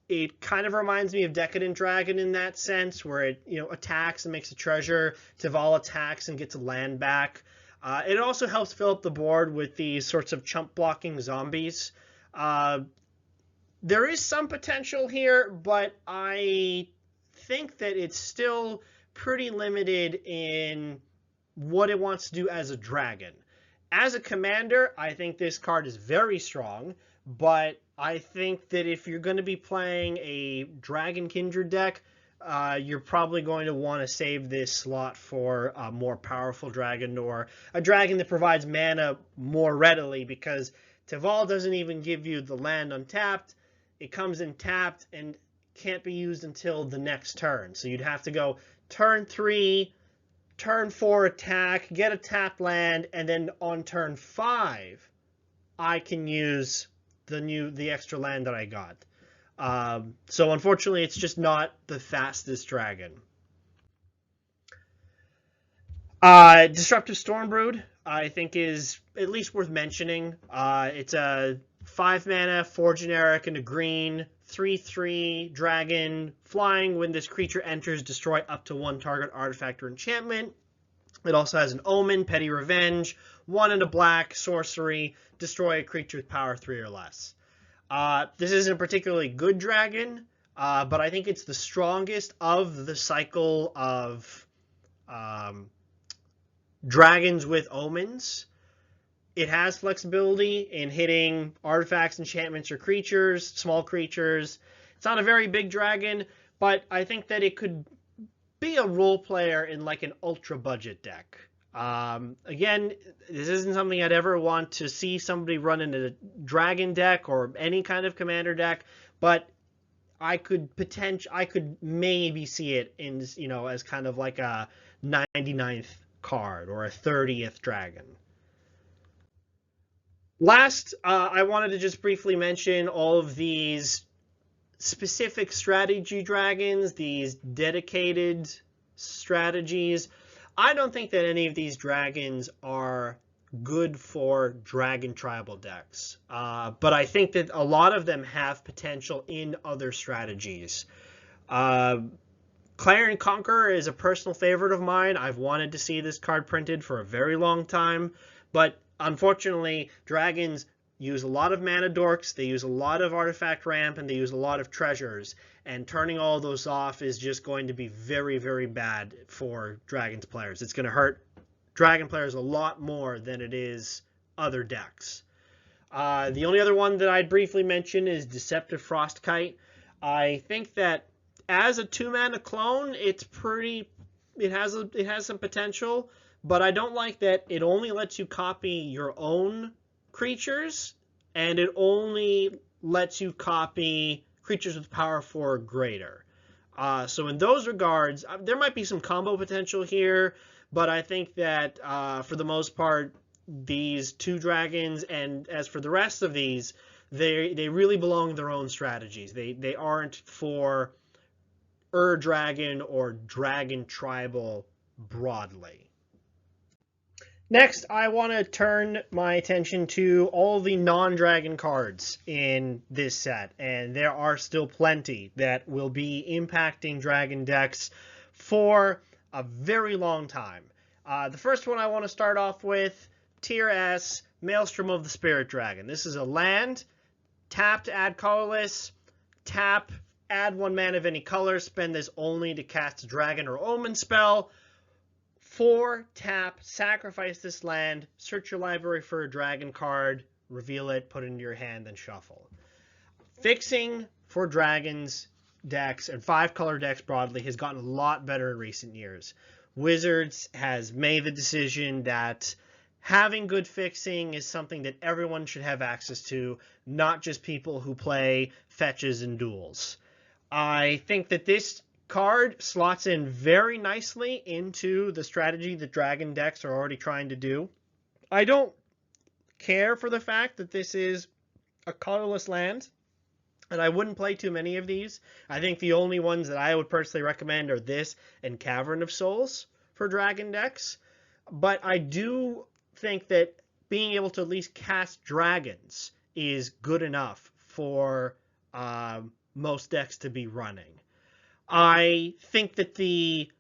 It kind of reminds me of Decadent Dragon in that sense, where it attacks and makes a treasure. Tival attacks and gets a land back. It also helps fill up the board with these sorts of chump blocking zombies. There is some potential here, but I think that it's still pretty limited in what it wants to do as a dragon. As a commander, I think this card is very strong, but I think that if you're going to be playing a Dragon Kindred deck, you're probably going to want to save this slot for a more powerful dragon or a dragon that provides mana more readily, because Tival doesn't even give you the land untapped. It comes in tapped and can't be used until the next turn. So you'd have to go turn 3, turn 4 attack, get a tapped land, and then on turn 5, I can use the extra land that I got. So unfortunately, it's just not the fastest dragon. Disruptive Stormbrood, I think, is at least worth mentioning. It's a 5 mana, 4 generic, and a green, 3/3 dragon. Flying, when this creature enters, destroy up to 1 target artifact or enchantment. It also has an Omen, Petty Revenge, 1 and a black, sorcery, destroy a creature with power 3 or less. This isn't a particularly good dragon, but I think it's the strongest of the cycle of dragons with omens. It has flexibility in hitting artifacts, enchantments, or creatures, small creatures. It's not a very big dragon, but I think that it could be a role player in like an ultra budget deck. Again, this isn't something I'd ever want to see somebody run in a dragon deck or any kind of commander deck, but I could maybe see it in, as kind of like a 99th card or a 30th dragon. Last, I wanted to just briefly mention all of these specific strategy dragons, these dedicated strategies. I don't think that any of these dragons are good for dragon tribal decks, but I think that a lot of them have potential in other strategies. Clarion Conqueror is a personal favorite of mine. I've wanted to see this card printed for a very long time, but unfortunately, dragons use a lot of mana dorks, they use a lot of artifact ramp, and they use a lot of treasures, and turning all those off is just going to be very, very bad for dragons players. It's going to hurt dragon players a lot more than it is other decks. The only other one that I'd briefly mention is Deceptive Frostkite. I think that as a 2-mana clone, it has some potential, but I don't like that it only lets you copy your own creatures, and it only lets you copy creatures with power 4 or greater. So in those regards, there might be some combo potential here, but I think that for the most part, these 2 dragons, and as for the rest of these, they really belong in their own strategies. They aren't for Dragon or Dragon Tribal broadly. Next, I want to turn my attention to all the non-dragon cards in this set, and there are still plenty that will be impacting dragon decks for a very long time. The first one I want to start off with, Tier S, Maelstrom of the Spirit Dragon. This is a land, tap to add colorless, tap, add 1 mana of any color, spend this only to cast a dragon or omen spell. 4, tap, sacrifice this land, search your library for a dragon card, reveal it, put it into your hand, then shuffle. Fixing for dragons decks and 5-color decks broadly has gotten a lot better in recent years. Wizards has made the decision that having good fixing is something that everyone should have access to, not just people who play fetches and duels. I think that this card slots in very nicely into the strategy that dragon decks are already trying to do. I don't care for the fact that this is a colorless land, and I wouldn't play too many of these. I think the only ones that I would personally recommend are this and Cavern of Souls for dragon decks, but I do think that being able to at least cast dragons is good enough for most decks to be running. I think that the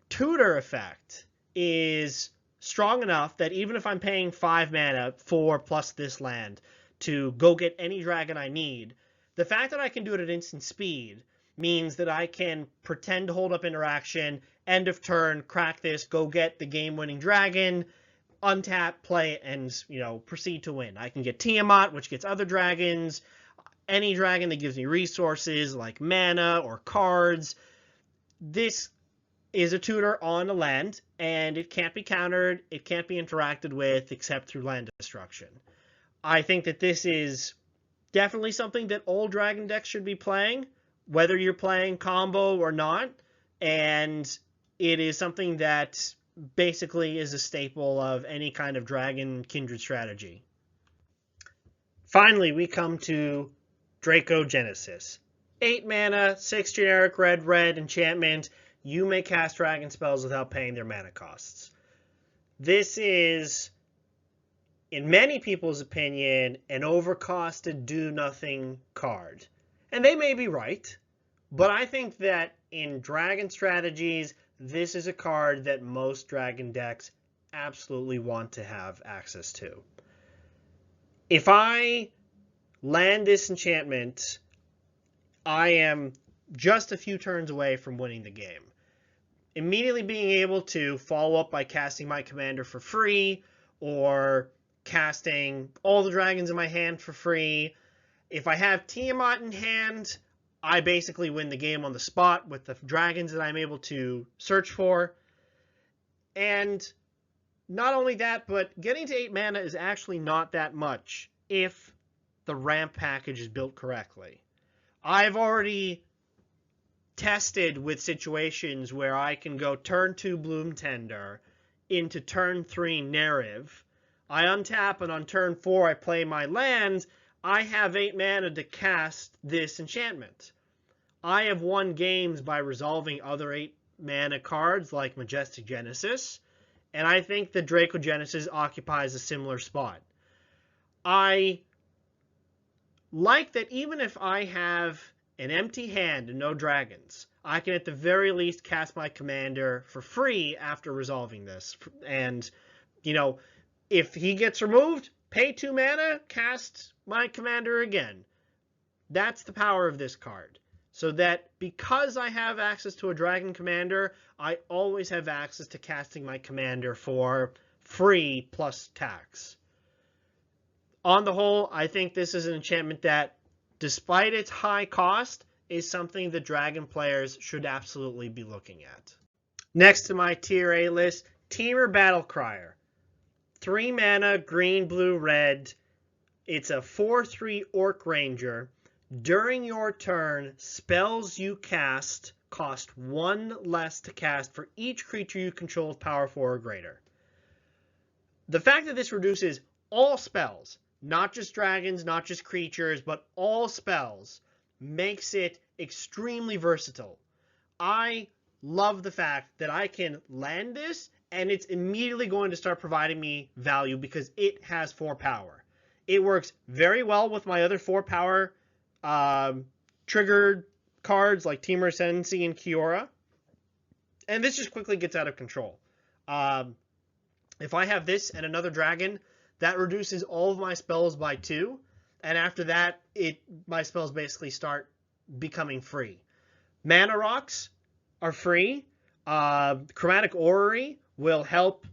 tutor effect is strong enough that even if I'm paying 5 mana, 4 plus this land, to go get any dragon I need, the fact that I can do it at instant speed means that I can pretend to hold up interaction, end of turn, crack this, go get the game-winning dragon, untap, play, and proceed to win. I can get Tiamat, which gets other dragons, any dragon that gives me resources like mana or cards. This is a tutor on a land, and it can't be countered, it can't be interacted with except through land destruction. I think that this is definitely something that all dragon decks should be playing, whether you're playing combo or not, and it is something that basically is a staple of any kind of dragon kindred strategy. Finally, we come to Draco Genesis. 8 mana, 6 generic red enchantment. You may cast dragon spells without paying their mana costs. This is, in many people's opinion, an overcosted do-nothing card. And they may be right, but I think that in dragon strategies, this is a card that most Dragon decks absolutely want to have access to. If I land this enchantment, I am just a few turns away from winning the game. Immediately being able to follow up by casting my commander for free, or casting all the dragons in my hand for free. If I have Tiamat in hand, I basically win the game on the spot with the dragons that I'm able to search for. And not only that, but getting to 8 mana is actually not that much if the ramp package is built correctly. I've already tested with situations where I can go turn 2 Bloom Tender into turn 3 Narrative. I untap, and on turn 4 I play my lands. I have 8 mana to cast this enchantment. I have won games by resolving other 8 mana cards like Majestic Genesis, and I think the Draco Genesis occupies a similar spot. I like that even if I have an empty hand and no dragons, I can at the very least cast my commander for free after resolving this. And, you know, if he gets removed, pay 2 mana, cast my commander again. That's the power of this card. So that because I have access to a dragon commander, I always have access to casting my commander for free plus tax. On the whole, I think this is an enchantment that, despite its high cost, is something that Dragon players should absolutely be looking at. Next to my tier A list, Temur Battlecryer. 3 mana, green, blue, red. It's a 4/3 Orc Ranger. During your turn, spells you cast cost 1 less to cast for each creature you control with power 4 or greater. The fact that this reduces all spells, not just dragons, not just creatures, but all spells, makes it extremely versatile. I love the fact that I can land this and it's immediately going to start providing me value because it has 4 power. It works very well with my other 4 power triggered cards like Temur Ascendancy and Kiora. And this just quickly gets out of control. If I have this and another dragon, that reduces all of my spells by 2. And after that, my spells basically start becoming free. Mana Rocks are free. Chromatic Orrery will help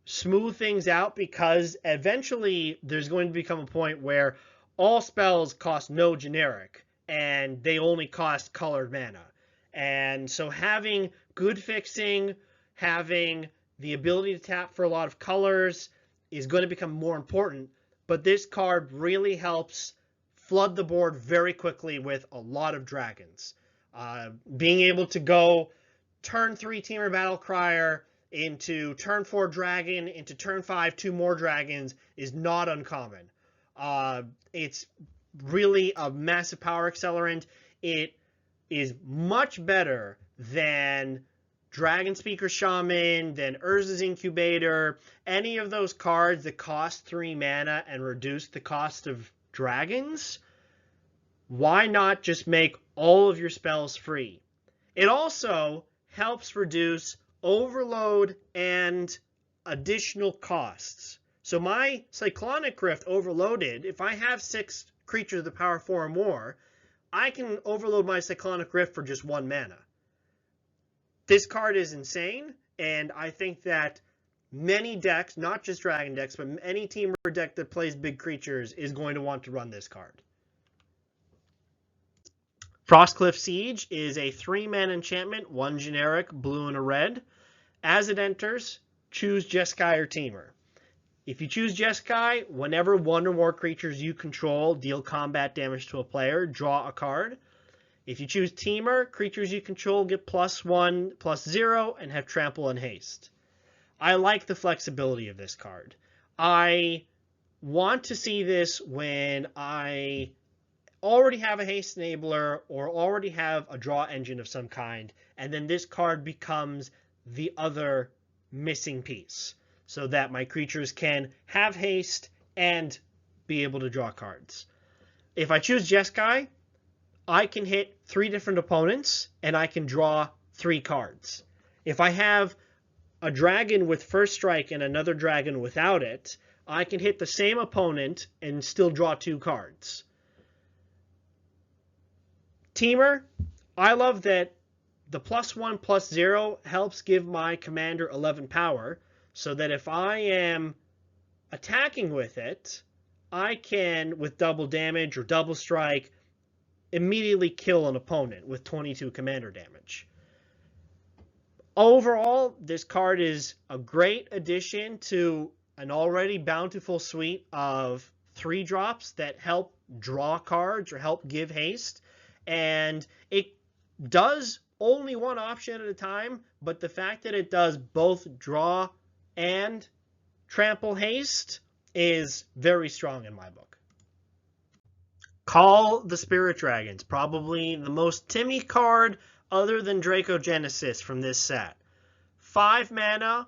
smooth things out because eventually there's going to become a point where all spells cost no generic and they only cost colored mana. And so having good fixing, having the ability to tap for a lot of colors is going to become more important. But this card really helps flood the board very quickly with a lot of dragons. Being able to go turn 3 Temur Battlecryer into turn 4 dragon, into turn 5 2 more dragons is not uncommon. It's really a massive power accelerant. It is much better than Dragon Speaker Shaman, than Urza's Incubator, any of those cards that cost 3 mana and reduce the cost of dragons. Why not just make all of your spells free? It also helps reduce overload and additional costs. So my Cyclonic Rift overloaded, if I have 6 creatures of the power 4 or more, I can overload my Cyclonic Rift for just 1 mana. This card is insane, and I think that many decks, not just Dragon decks, but any Temur deck that plays big creatures is going to want to run this card. Frostcliff Siege is a 3-mana enchantment, 1 generic, blue and a red. As it enters, choose Jeskai or Temur. If you choose Jeskai, whenever 1 or more creatures you control deal combat damage to a player, draw a card. If you choose Temur, creatures you control get +1, +0, and have trample and haste. I like the flexibility of this card. I want to see this when I already have a haste enabler or already have a draw engine of some kind, and then this card becomes the other missing piece so that my creatures can have haste and be able to draw cards. If I choose Jeskai, I can hit 3 different opponents and I can draw 3 cards. If I have a dragon with first strike and another dragon without it, I can hit the same opponent and still draw 2 cards. Teamer, I love that the +1/+0 helps give my commander 11 power, so that if I am attacking with it, I can, with double damage or double strike, immediately kill an opponent with 22 commander damage. Overall, this card is a great addition to an already bountiful suite of 3-drops that help draw cards or help give haste. And it does only one option at a time, but the fact that it does both draw and trample haste is very strong in my book. Call the Spirit Dragons, probably the most Timmy card other than Dracogenesis from this set. 5 mana,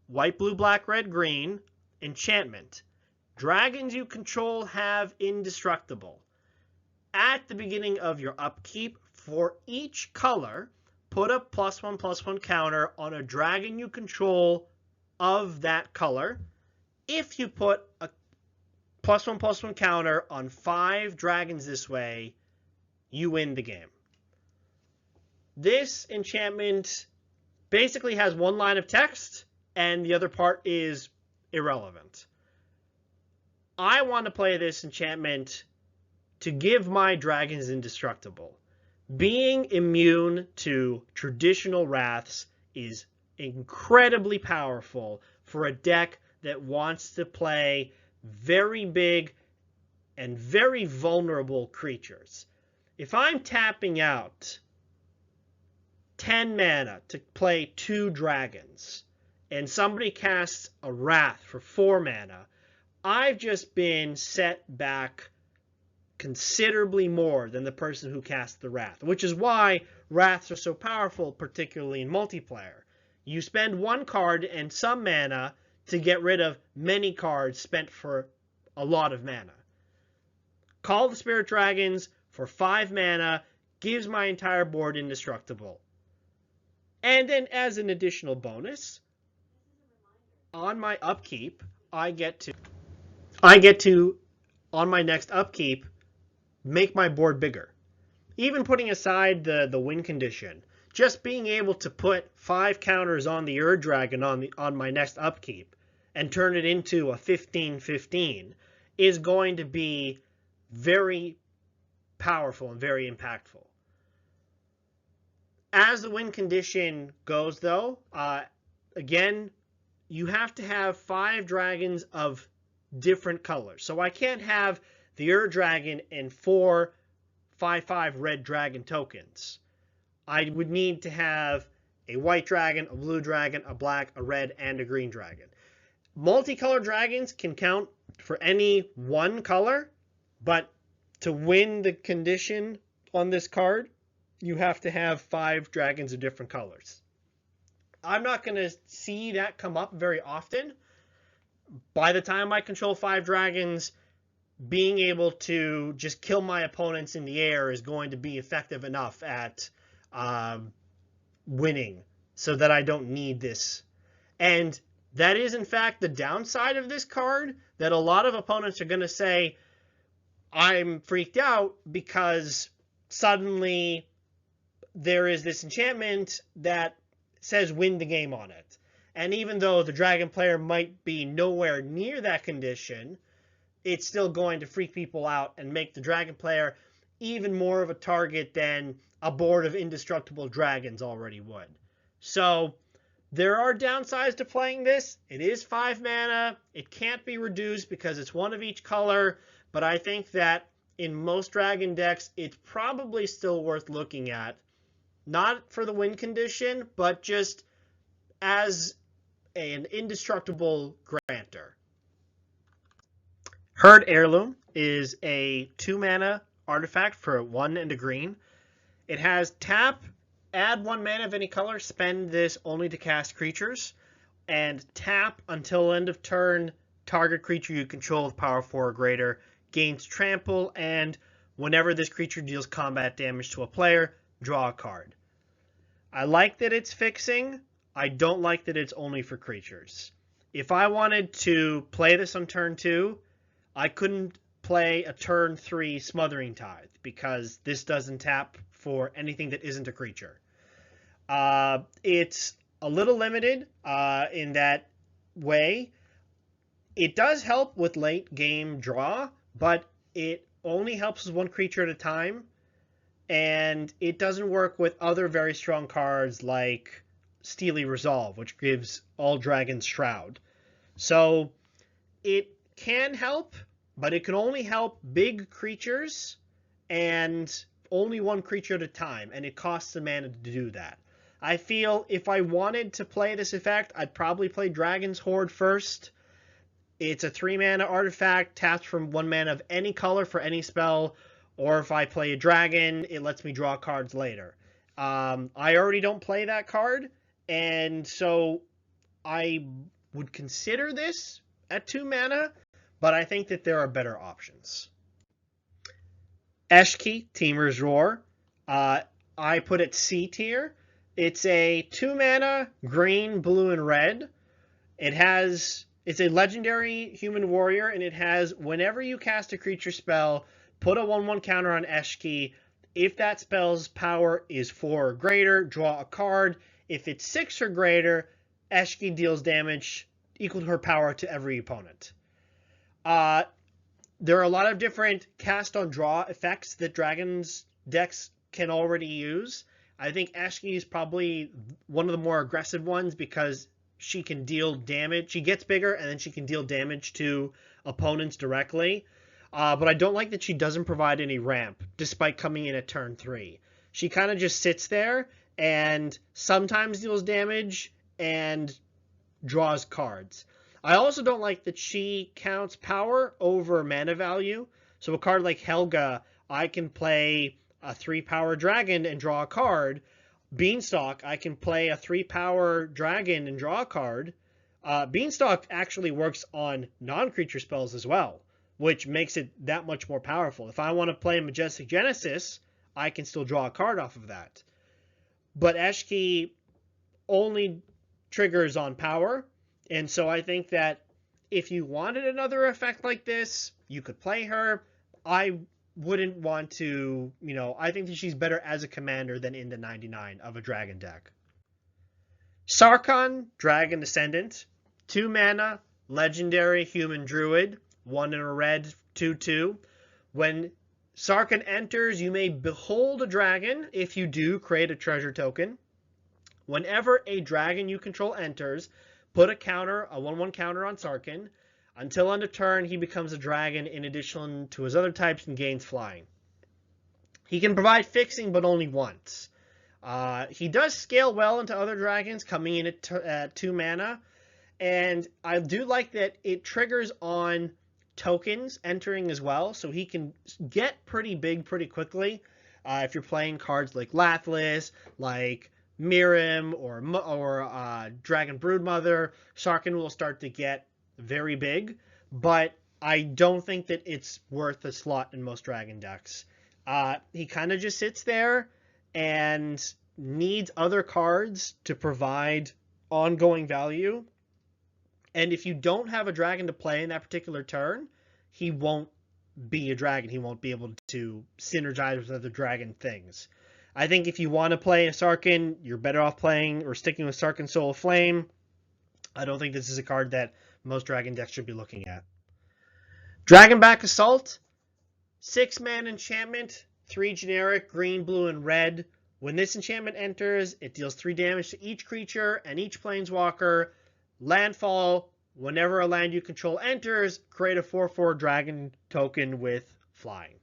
white, blue, black, red, green, enchantment. Dragons you control have indestructible. At the beginning of your upkeep, for each color, put a +1/+1 counter on a dragon you control of that color. If you put a +1/+1 counter on 5 dragons this way, you win the game. This enchantment basically has 1 line of text, and the other part is irrelevant. I want to play this enchantment to give my dragons indestructible. Being immune to traditional wraths is incredibly powerful for a deck that wants to play very big and very vulnerable creatures. If I'm tapping out 10 mana to play 2 dragons, and somebody casts a Wrath for 4 mana, I've just been set back considerably more than the person who cast the Wrath, which is why Wraths are so powerful, particularly in multiplayer. You spend 1 card and some mana to get rid of many cards spent for a lot of mana. Call the Spirit Dragons for 5 mana, gives my entire board indestructible. And then as an additional bonus, on my upkeep, I get to, on my next upkeep, make my board bigger. Even putting aside the win condition, just being able to put 5 counters on the Ur Dragon on my next upkeep and turn it into a 15/15 is going to be very powerful and very impactful. As the win condition goes, though, again, you have to have 5 dragons of different colors. So I can't have the Ur Dragon and 4 5/5 red dragon tokens. I would need to have a white dragon, a blue dragon, a black, a red, and a green dragon. Multicolored dragons can count for any one color, but to win the condition on this card, you have to have 5 dragons of different colors. I'm not going to see that come up very often. By the time I control 5 dragons, being able to just kill my opponents in the air is going to be effective enough at winning so that I don't need this. And that is, in fact, the downside of this card, that a lot of opponents are going to say, I'm freaked out because suddenly there is this enchantment that says win the game on it. And even though the dragon player might be nowhere near that condition, it's still going to freak people out and make the dragon player even more of a target than a board of indestructible dragons already would. So there are downsides to playing this. It is 5 mana. It can't be reduced because it's 1 of each color. But I think that in most dragon decks, it's probably still worth looking at. Not for the win condition, but just as an indestructible grantor. Herd Heirloom is a 2 mana artifact for 1 and a green. It has tap, add 1 mana of any color, spend this only to cast creatures, and tap until end of turn, target creature you control with power 4 or greater gains trample, and whenever this creature deals combat damage to a player, draw a card. I like that it's fixing. I don't like that it's only for creatures. If I wanted to play this on turn 2, I couldn't play a turn 3 Smothering Tithe because this doesn't tap for anything that isn't a creature. It's a little limited in that way. It does help with late game draw, but it only helps with one creature at a time, and it doesn't work with other very strong cards like Steely Resolve, which gives all dragons Shroud. So it can help, but it can only help big creatures and only one creature at a time, and it costs a mana to do that. I feel if I wanted to play this effect, I'd probably play Dragon's Horde first. It's a 3-mana artifact, taps from 1 mana of any color for any spell, or if I play a dragon, it lets me draw cards later. I already don't play that card, and so I would consider this at 2 mana, but I think that there are better options. Eshki, Teemer's Roar. I put it C tier. It's a 2 mana, green, blue, and red. It's a legendary human warrior, and it has, whenever you cast a creature spell, put a 1/1 counter on Eshki. If that spell's power is 4 or greater, draw a card. If it's 6 or greater, Eshki deals damage equal to her power to every opponent. There are a lot of different cast on draw effects that Dragon's decks can already use. I think Eshki is probably one of the more aggressive ones because she can deal damage. She gets bigger, and then she can deal damage to opponents directly. But I don't like that she doesn't provide any ramp, despite coming in at turn 3. She kind of just sits there and sometimes deals damage and draws cards. I also don't like that she counts power over mana value. So a card like Helga, I can play a 3-power dragon and draw a card. Beanstalk, I can play a 3-power dragon and draw a card. Beanstalk actually works on non-creature spells as well, which makes it that much more powerful. If I want to play Majestic Genesis, I can still draw a card off of that. But Eshki only triggers on power, and so I think that if you wanted another effect like this, you could play her. I wouldn't want to, I think that she's better as a commander than in the 99 of a dragon deck. Sarkhan, Dragon Descendant, 2 mana, legendary human druid, 1 in a red, 2/2. When Sarkhan enters, you may behold a dragon. If you do, create a treasure token. Whenever a dragon you control enters, put a 1/1 counter on Sarkhan. Until end of turn, he becomes a dragon in addition to his other types and gains flying. He can provide fixing, but only once. He does scale well into other dragons, coming in at 2 mana. And I do like that it triggers on tokens entering as well, so he can get pretty big pretty quickly. If you're playing cards like Lathlis, like Mirim, or Dragon Broodmother, Sarkhan will start to get very big, but I don't think that it's worth a slot in most dragon decks. He kind of just sits there and needs other cards to provide ongoing value. And if you don't have a dragon to play in that particular turn, he won't be a dragon. He won't be able to synergize with other dragon things. I think if you want to play a Sarkhan, you're better off playing or sticking with Sarkhan Soul of Flame. I don't think this is a card that most dragon decks should be looking at. Dragonback Assault, 6-mana enchantment, 3 generic, green, blue, and red. When this enchantment enters, it deals 3 damage to each creature and each planeswalker. Landfall, whenever a land you control enters, create a 4/4 dragon token with flying.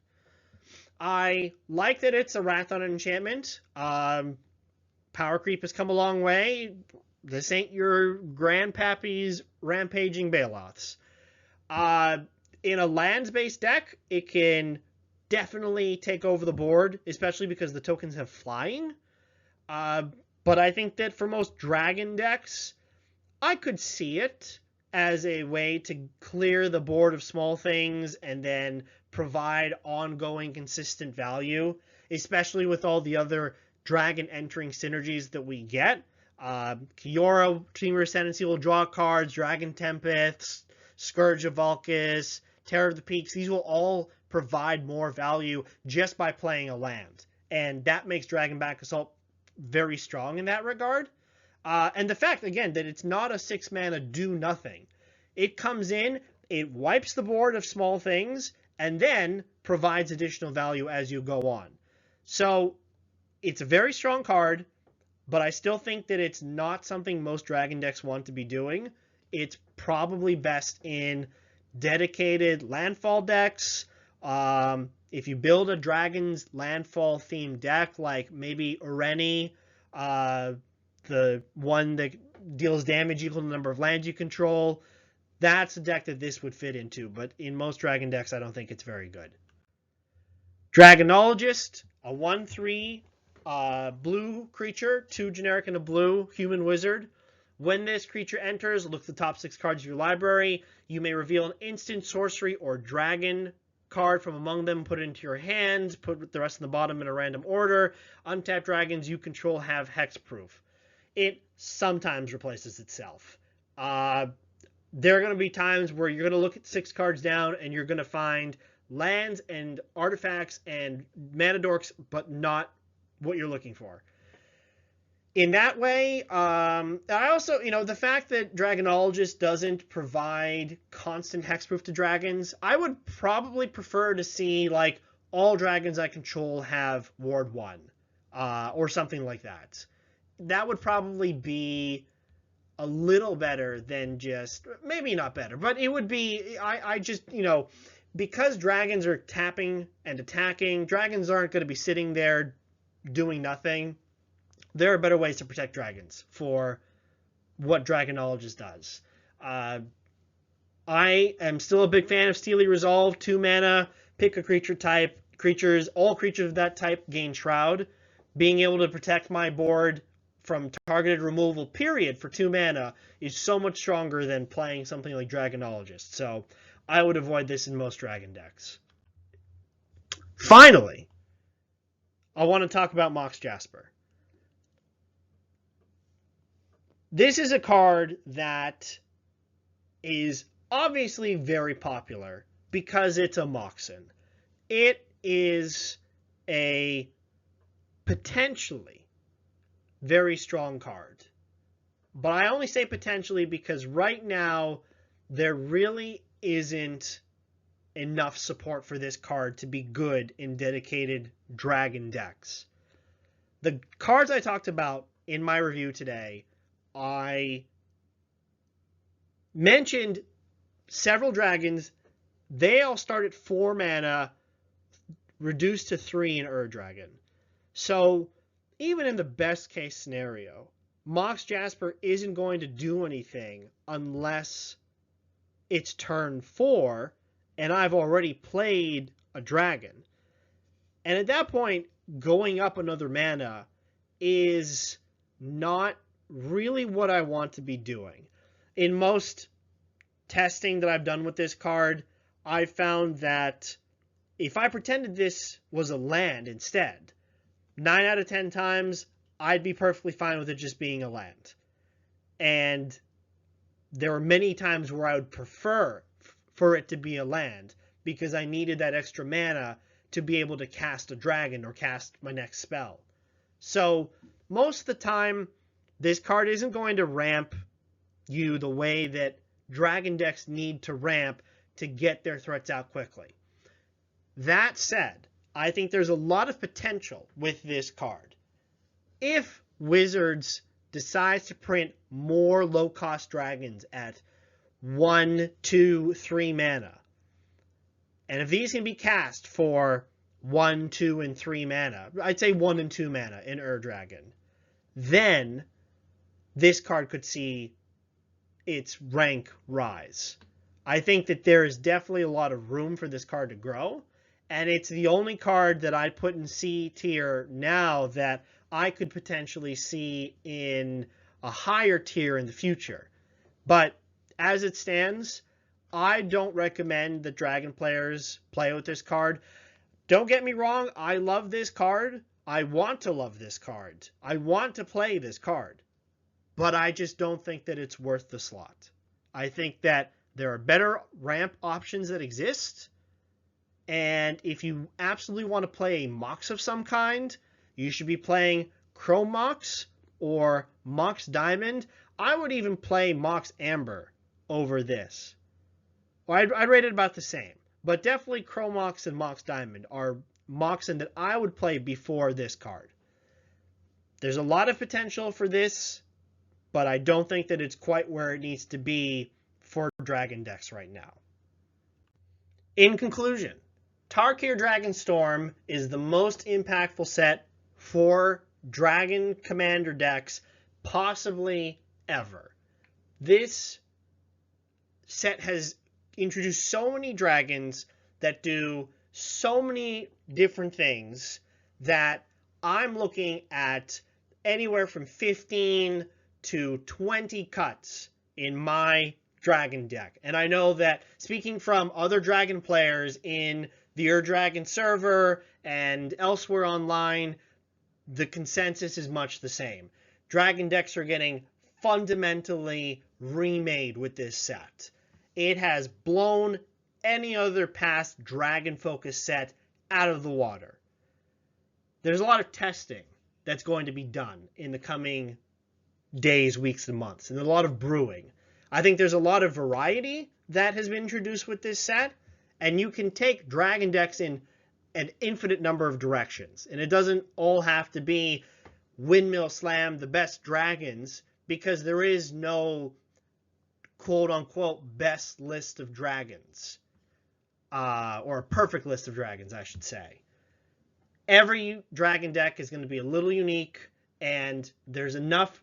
I like that it's a Wrathon enchantment. Power creep has come a long way. This ain't your grandpappy's rampaging Bailoths. In a lands-based deck, it can definitely take over the board, especially because the tokens have flying. But I think that for most dragon decks, I could see it as a way to clear the board of small things and then provide ongoing consistent value, especially with all the other dragon entering synergies that we get. Kiora, Teamer Ascendancy will draw cards, Dragon Tempest, Scourge of Valkis, Terror of the Peaks. These will all provide more value just by playing a land. And that makes Dragonback Assault very strong in that regard. And the fact, again, that it's not a 6-mana do-nothing. It comes in, it wipes the board of small things, and then provides additional value as you go on. So it's a very strong card, but I still think that it's not something most Dragon decks want to be doing. It's probably best in dedicated landfall decks. If you build a Dragon's landfall themed deck, like maybe Ureni, the one that deals damage equal to the number of lands you control, that's a deck that this would fit into. But in most Dragon decks, I don't think it's very good. Dragonologist, a 1/3 blue creature, 2 generic and a blue human wizard. When this creature enters, look at the top 6 cards of your library. You may reveal an instant, sorcery, or dragon card from among them, put it into your hand, put the rest in the bottom in a random order. Untapped dragons you control have hexproof. It sometimes replaces itself. There are going to be times where you're going to look at 6 cards down and you're going to find lands and artifacts and mana dorks, but not what you're looking for. In that way, I also, the fact that Dragonologist doesn't provide constant hexproof to dragons, I would probably prefer to see, like, all dragons I control have Ward 1, or something like that. That would probably be a little better than just, maybe not better, but it would be, I just, because dragons are tapping and attacking, dragons aren't going to be sitting there doing nothing. There are better ways to protect dragons for what Dragonologist does. I am still a big fan of Steely Resolve, 2 mana, pick a creature type. All creatures of that type gain Shroud. Being able to protect my board from targeted removal, period, for 2 mana is so much stronger than playing something like Dragonologist. So I would avoid this in most Dragon decks. Finally, I want to talk about Mox Jasper. This is a card that is obviously very popular because it's a Moxen. It is a potentially very strong card. But I only say potentially because right now there really isn't enough support for this card to be good in dedicated Dragon decks. The cards I talked about in my review today, I mentioned several dragons. They all start at 4 mana, reduced to 3 in Dragon. So even in the best case scenario, Mox Jasper isn't going to do anything unless it's turn 4 and I've already played a dragon. And at that point, going up another mana is not really what I want to be doing. In most testing that I've done with this card, I found that if I pretended this was a land instead, 9 out of 10 times, I'd be perfectly fine with it just being a land. And there were many times where I would prefer for it to be a land because I needed that extra mana to be able to cast a dragon or cast my next spell. So most of the time, this card isn't going to ramp you the way that Dragon decks need to ramp to get their threats out quickly. That said, I think there's a lot of potential with this card. If Wizards decides to print more low-cost dragons at 1, 2, 3 mana, and if these can be cast for 1, 2, and 3 mana, I'd say 1 and 2 mana in Dragon, then this card could see its rank rise. I think that there is definitely a lot of room for this card to grow, and it's the only card that I put in C tier now that I could potentially see in a higher tier in the future. But as it stands, I don't recommend that Dragon players play with this card. Don't get me wrong, I love this card. I want to love this card. I want to play this card. But I just don't think that it's worth the slot. I think that there are better ramp options that exist. And if you absolutely want to play a Mox of some kind, you should be playing Chrome Mox or Mox Diamond. I would even play Mox Amber over this. Well, I'd rate it about the same. But definitely Chrome Mox and Mox Diamond are Moxen that I would play before this card. There's a lot of potential for this, but I don't think that it's quite where it needs to be for Dragon decks right now. In conclusion, Tarkir Dragonstorm is the most impactful set for Dragon Commander decks possibly ever. This set has introduced so many dragons that do so many different things that I'm looking at anywhere from 15 to 20 cuts in my dragon deck. And I know that speaking from other dragon players in the Dragon server and elsewhere online, the consensus is much the same. Dragon decks are getting fundamentally remade with this set. It has blown any other past dragon-focused set out of the water. There's a lot of testing that's going to be done in the coming days, weeks, and months, and a lot of brewing. I think there's a lot of variety that has been introduced with this set, and you can take dragon decks in an infinite number of directions. And it doesn't all have to be Windmill Slam the best dragons, because there is no quote-unquote best list of dragons. Or a perfect list of dragons, I should say. Every dragon deck is going to be a little unique, and there's enough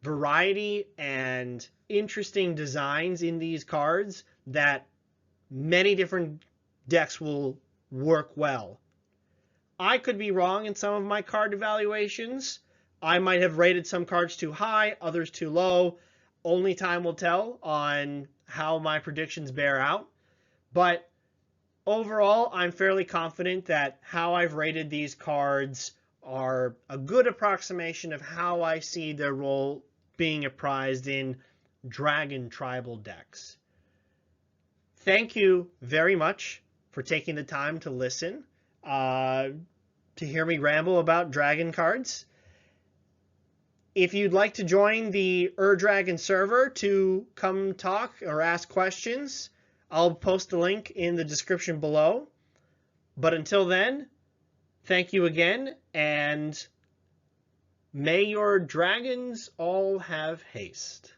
variety and interesting designs in these cards that many different decks will work well. I could be wrong in some of my card evaluations. I might have rated some cards too high, others too low. Only time will tell on how my predictions bear out. But overall, I'm fairly confident that how I've rated these cards are a good approximation of how I see their role being apprised in Dragon tribal decks. Thank you very much for taking the time to listen, to hear me ramble about Dragon cards. If you'd like to join the Dragon server to come talk or ask questions, I'll post the link in the description below. But until then, thank you again, and may your dragons all have haste.